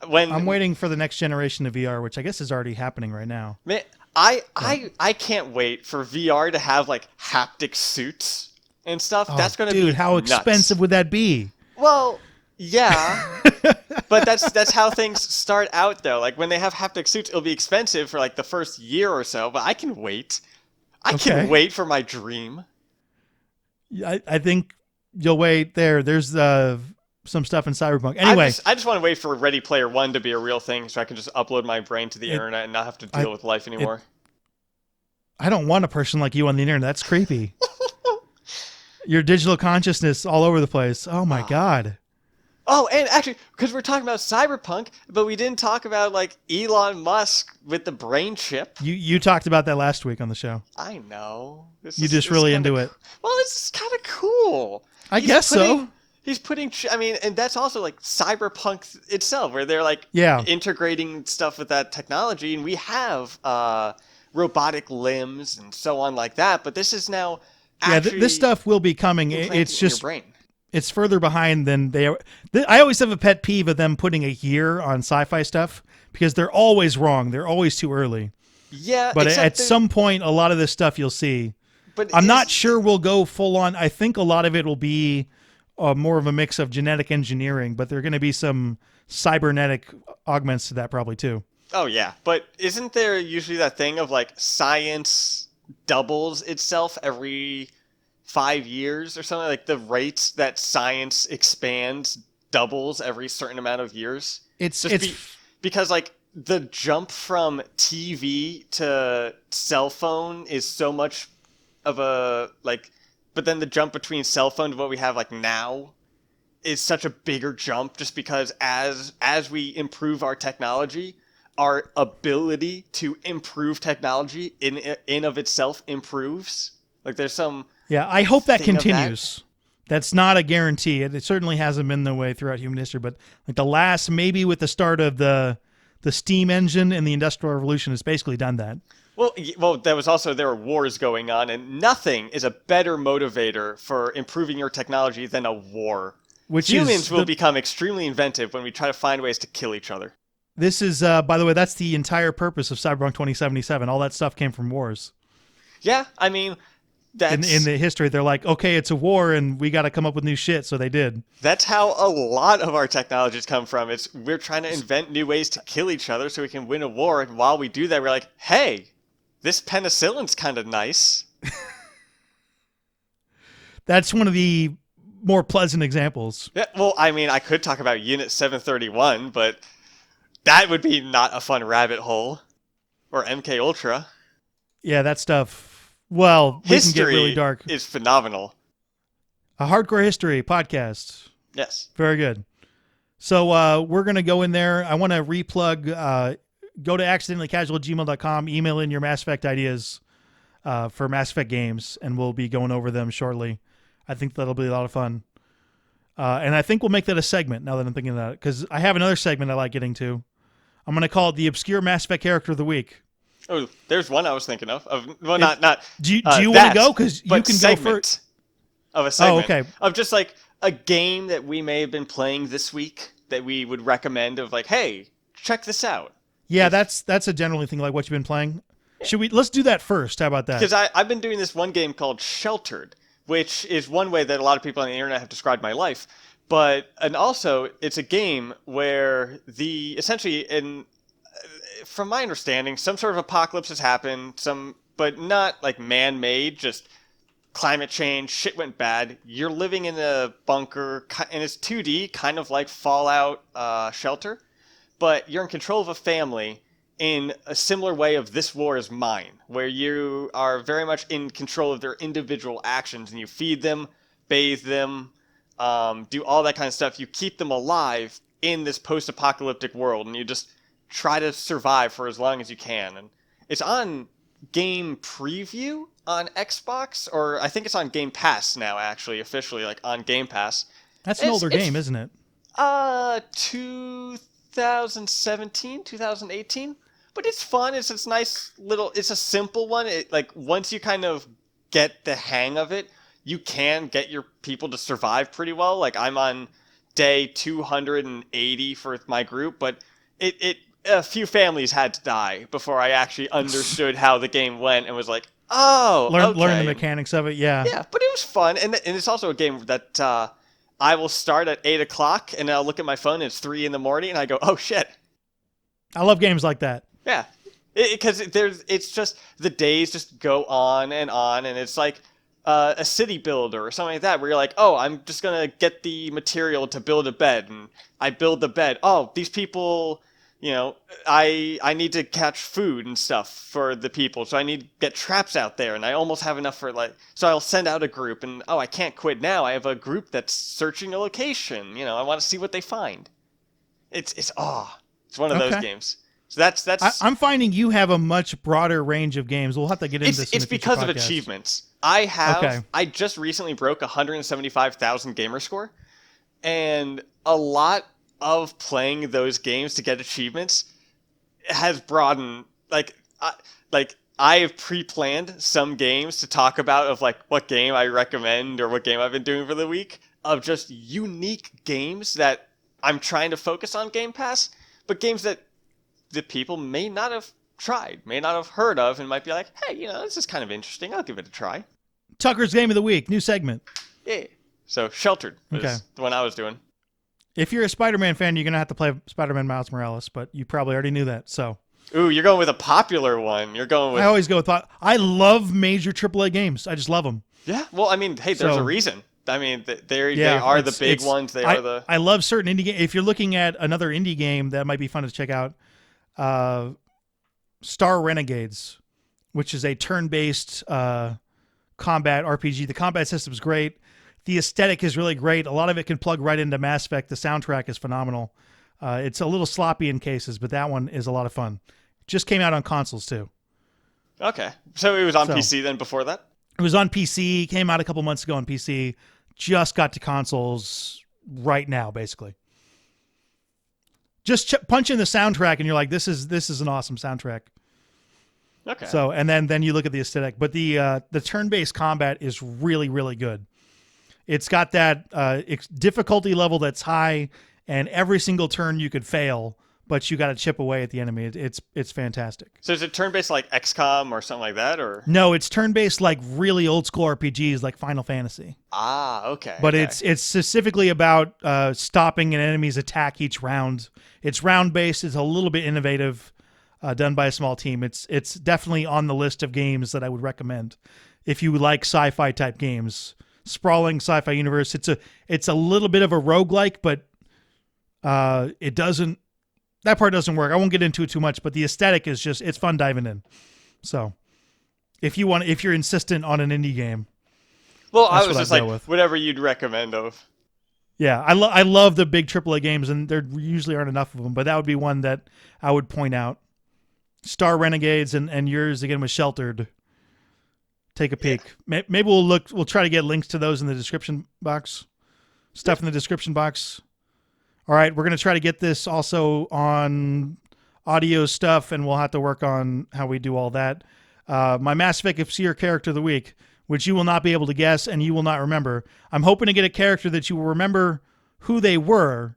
C: when
B: I'm waiting for the next generation of VR, which I guess is already happening right now.
C: Man, I can't wait for VR to have like haptic suits and stuff. That's gonna be
B: how
C: nuts.
B: expensive would that be?
C: Well, yeah, but that's how things start out though. Like when they have haptic suits, it'll be expensive for like the first year or so, but I can wait. I
B: Okay.
C: can wait for my dream.
B: I think you'll wait there. There's some stuff in Cyberpunk. Anyway,
C: I just want to wait for Ready Player One to be a real thing, so I can just upload my brain to the internet and not have to deal with life anymore.
B: I don't want a person like you on the internet. That's creepy. Your digital consciousness all over the place. Oh my God.
C: Oh, and actually, because we're talking about Cyberpunk, but we didn't talk about like Elon Musk with the brain chip.
B: You talked about that last week on the show.
C: I know.
B: You just really into it.
C: Well, this is kind of cool.
B: I guess so.
C: He's putting. I mean, and that's also like Cyberpunk itself, where they're like
B: Yeah.
C: integrating stuff with that technology, and we have robotic limbs and so on like that. But this is now actually
B: this stuff will be coming.
C: implanted
B: It's
C: in your
B: just
C: brain.
B: it's further behind than they. I always have a pet peeve of them putting a year on sci-fi stuff because they're always wrong. They're always too early.
C: Yeah,
B: But
C: except
B: at some point, a lot of this stuff you'll see.
C: But
B: I'm not sure we'll go full on. I think a lot of it will be more of a mix of genetic engineering, but there are going to be some cybernetic augments to that probably too.
C: Oh yeah, but isn't there usually that thing of like science doubles itself every 5 years or something? Like the rates that science expands doubles every certain amount of years? Because like the jump from TV to cell phone is so much of a like, but then the jump between cell phone to what we have like now is such a bigger jump just because as we improve our technology, our ability to improve technology in of itself improves. Like there's some
B: I hope that
C: thing of that.
B: continues. That's not a guarantee. It certainly hasn't been the way throughout human history, but like the last, maybe with the start of the The steam engine and the Industrial Revolution has basically done that.
C: Well, there were wars going on, and nothing is a better motivator for improving your technology than a war. Humans will become extremely inventive when we try to find ways to kill each other.
B: This is, by the way, that's the entire purpose of Cyberpunk 2077. All that stuff came from wars.
C: Yeah, I mean, that's...
B: In the history, they're like, okay, it's a war, and we got to come up with new shit, so they did.
C: That's how a lot of our technologies come from. We're trying to invent new ways to kill each other so we can win a war, and while we do that, we're like, hey, this penicillin's kind of nice.
B: That's one of the more pleasant examples.
C: Yeah, well, I mean, I could talk about Unit 731, but that would be not a fun rabbit hole. Or MK Ultra.
B: Yeah, that stuff. Well, we can get really dark.
C: History is phenomenal.
B: A hardcore history podcast.
C: Yes.
B: Very good. So we're going to go in there. I want to replug. Go to accidentallycasual@gmail.com. Email in your Mass Effect ideas for Mass Effect games, and we'll be going over them shortly. I think that'll be a lot of fun. And I think we'll make that a segment now that I'm thinking about it, because I have another segment I like getting to. I'm going to call it the Obscure Mass Effect Character of the Week.
C: Oh, there's one I was thinking of. Not.
B: Do you want to go? Because you can go first.
C: Of a segment.
B: Oh, okay.
C: Of just like a game that we may have been playing this week that we would recommend of like, hey, check this out.
B: Yeah, that's a generally thing like what you've been playing. Let's do that first. How about that?
C: Because I've been doing this one game called Sheltered, which is one way that a lot of people on the internet have described my life. And also it's a game where from my understanding, some sort of apocalypse has happened, but not like man-made, just climate change, shit went bad. You're living in a bunker, and it's 2D, kind of like Fallout Shelter, but you're in control of a family in a similar way of This War Is Mine, where you are very much in control of their individual actions, and you feed them, bathe them, do all that kind of stuff. You keep them alive in this post-apocalyptic world, and you just try to survive for as long as you can. And it's on Game Preview on Xbox, or I think it's on Game Pass now, actually, officially, like on Game Pass.
B: That's an older game, isn't it?
C: 2017, 2018. But it's fun. It's a simple one. Once you kind of get the hang of it, you can get your people to survive pretty well. Like, I'm on day 280 for my group, but a few families had to die before I actually understood how the game went and was like, oh,
B: learn the mechanics of it. Yeah.
C: Yeah, but it was fun. And it's also a game that I will start at 8 o'clock and I'll look at my phone and it's 3 in the morning and I go, oh shit.
B: I love games like that.
C: Yeah. Because it's just, the days just go on, and it's like a city builder or something like that, where you're like, oh, I'm just going to get the material to build a bed, and I build the bed. Oh, these people, I need to catch food and stuff for the people, so I need to get traps out there, and I almost have enough so I'll send out a group, and I can't quit now. I have a group that's searching a location. I want to see what they find. It's one of those games. So that's.
B: I'm finding you have a much broader range of games. We'll have to get into this.
C: It's because of achievements. I just recently broke 175,000 gamer score, and a lot of playing those games to get achievements has broadened. I have pre-planned some games to talk about of like what game I recommend or what game I've been doing for the week, of just unique games that I'm trying to focus on Game Pass, but games that the people may not have tried, may not have heard of, and might be like, hey, this is kind of interesting. I'll give it a try.
B: Tucker's Game of the Week, new segment.
C: Yeah. So Sheltered is the one I was doing.
B: If you're a Spider-Man fan, you're going to have to play Spider-Man Miles Morales, but you probably already knew that, so.
C: Ooh, you're going with a popular one. I
B: always go with I love major AAA games. I just love them.
C: Yeah, well, I mean, hey, there's a reason. I mean, they are the big ones. I
B: love certain indie games. If you're looking at another indie game that might be fun to check out, Star Renegades, which is a turn-based combat RPG. The combat system is great. The aesthetic is really great. A lot of it can plug right into Mass Effect. The soundtrack is phenomenal. It's a little sloppy in cases, but that one is a lot of fun. Just came out on consoles, too.
C: Okay. So it was on PC then before that?
B: It was on PC. Came out a couple months ago on PC. Just got to consoles right now, basically. just punch in the soundtrack and you're like, this is an awesome soundtrack.
C: Okay.
B: So, and then you look at the aesthetic, but the turn-based combat is really, really good. It's got that difficulty level that's high, and every single turn you could fail, but you got to chip away at the enemy. It's fantastic.
C: So is it turn-based like XCOM or something like that, or?
B: No, it's turn-based like really old school RPGs like Final Fantasy.
C: Ah, okay.
B: But
C: okay.
B: it's specifically about stopping an enemy's attack each round. It's round-based. It's a little bit innovative, done by a small team. It's definitely on the list of games that I would recommend if you like sci-fi type games. Sprawling sci-fi universe. It's a little bit of a roguelike, but that part doesn't work. I won't get into it too much, but the aesthetic is it's fun diving in. So if you're insistent on an indie game.
C: Well, I was just like, whatever you'd recommend of.
B: Yeah, I love the big AAA games, and there usually aren't enough of them, but that would be one that I would point out. Star Renegades and yours again was Sheltered. Take a peek. Yeah. Maybe we'll try to get links to those in the description box. Stuff in the description box. All right, we're going to try to get this also on audio stuff, and we'll have to work on how we do all that. My Mass Effect Obscure Character of the Week, which you will not be able to guess and you will not remember. I'm hoping to get a character that you will remember who they were,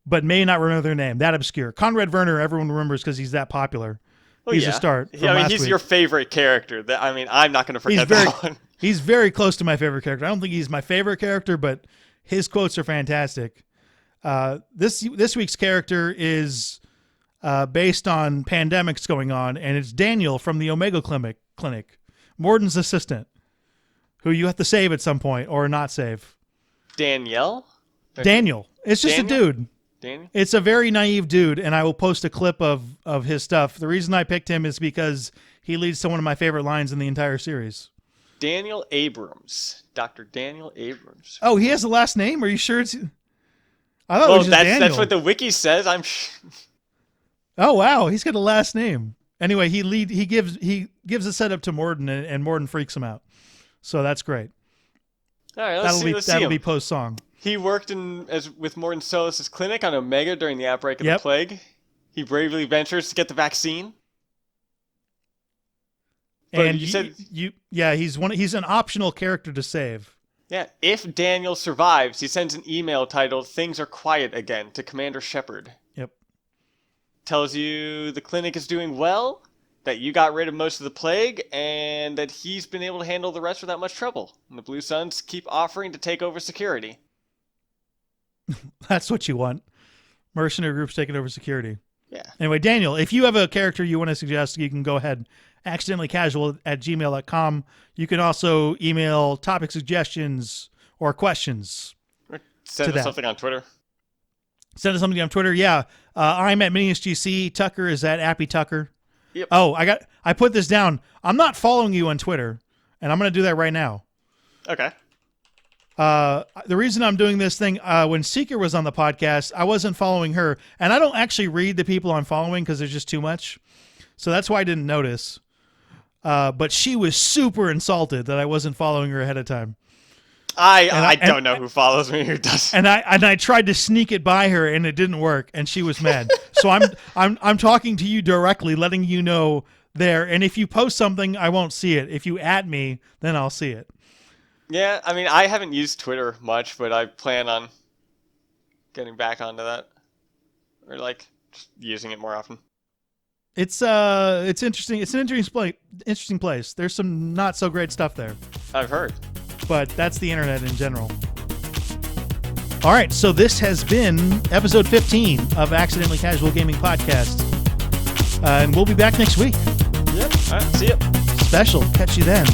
B: but may not remember their name. That obscure. Conrad Werner, everyone remembers because he's that popular.
C: Well,
B: he's a start.
C: He's your favorite character. I'm not going to forget that one.
B: He's very close to my favorite character. I don't think he's my favorite character, but his quotes are fantastic. This week's character is based on pandemics going on, and it's Daniel from the Omega Clinic, Morden's assistant, who you have to save at some point or not save.
C: Daniel.
B: It's just a dude.
C: Daniel?
B: It's a very naive dude, and I will post a clip of his stuff. The reason I picked him is because he leads to one of my favorite lines in the entire series.
C: Daniel Abrams. Dr. Daniel Abrams.
B: Oh, he has a last name? Are you sure it's... I thought it was just Daniel.
C: That's what the wiki says.
B: Oh, wow. He's got a last name. Anyway, he gives a setup to Morden, and Morden freaks him out. So that's great.
C: All right, that'll
B: be post-song.
C: He worked with Morton Solis' clinic on Omega during the outbreak of the plague. He bravely ventures to get the vaccine. But
B: and he's an optional character to save.
C: Yeah, if Daniel survives, he sends an email titled "Things Are Quiet Again" to Commander Shepard.
B: Yep.
C: Tells you the clinic is doing well, that you got rid of most of the plague, and that he's been able to handle the rest without much trouble. And the Blue Suns keep offering to take over security.
B: That's what you want. Mercenary groups taking over security.
C: Yeah.
B: Anyway, Daniel, if you have a character you want to suggest, you can go ahead. accidentallycasual@gmail.com. You can also email topic suggestions or questions.
C: Send us something on Twitter.
B: Send us something on Twitter. Yeah. I'm at MiniusGC. Tucker is at Appy Tucker.
C: Yep.
B: Oh, I put this down. I'm not following you on Twitter, and I'm going to do that right now.
C: Okay.
B: The reason I'm doing this thing, when Seeker was on the podcast, I wasn't following her, and I don't actually read the people I'm following because there's just too much. So that's why I didn't notice. But she was super insulted that I wasn't following her ahead of time.
C: I don't know who follows me, who does.
B: And I tried to sneak it by her, and it didn't work, and she was mad. So I'm talking to you directly, letting you know there. And if you post something, I won't see it. If you @ me, then I'll see it.
C: Yeah, I mean, I haven't used Twitter much, but I plan on getting back onto that, or like just using it more often.
B: It's interesting. It's an interesting place. There's some not so great stuff there.
C: I've heard.
B: But that's the internet in general. All right, so this has been episode 15 of Accidentally Casual Gaming Podcast. And we'll be back next week.
C: Yep. All right, see ya.
B: Special. Catch you then.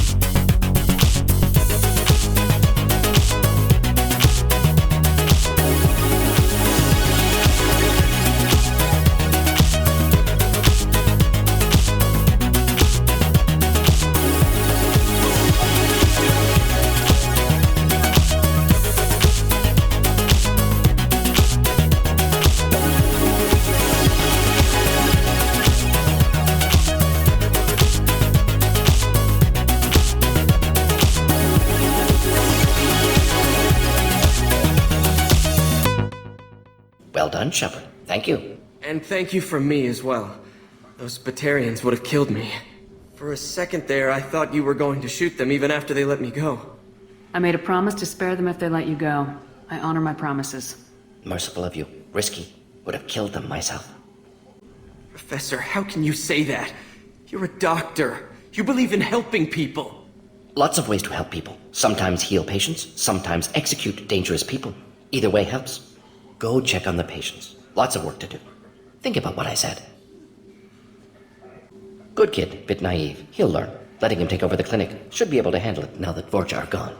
E: Well done, Shepard. Thank you.
F: And thank you from me as well. Those Batarians would have killed me. For a second there, I thought you were going to shoot them even after they let me go.
A: I made a promise to spare them if they let you go. I honor my promises.
E: Merciful of you. Risky. Would have killed them myself.
F: Professor, how can you say that? You're a doctor. You believe in helping people.
E: Lots of ways to help people. Sometimes heal patients, sometimes execute dangerous people. Either way helps. Go check on the patients. Lots of work to do. Think about what I said. Good kid, bit naive. He'll learn. Letting him take over the clinic. Should be able to handle it now that Vorja are gone.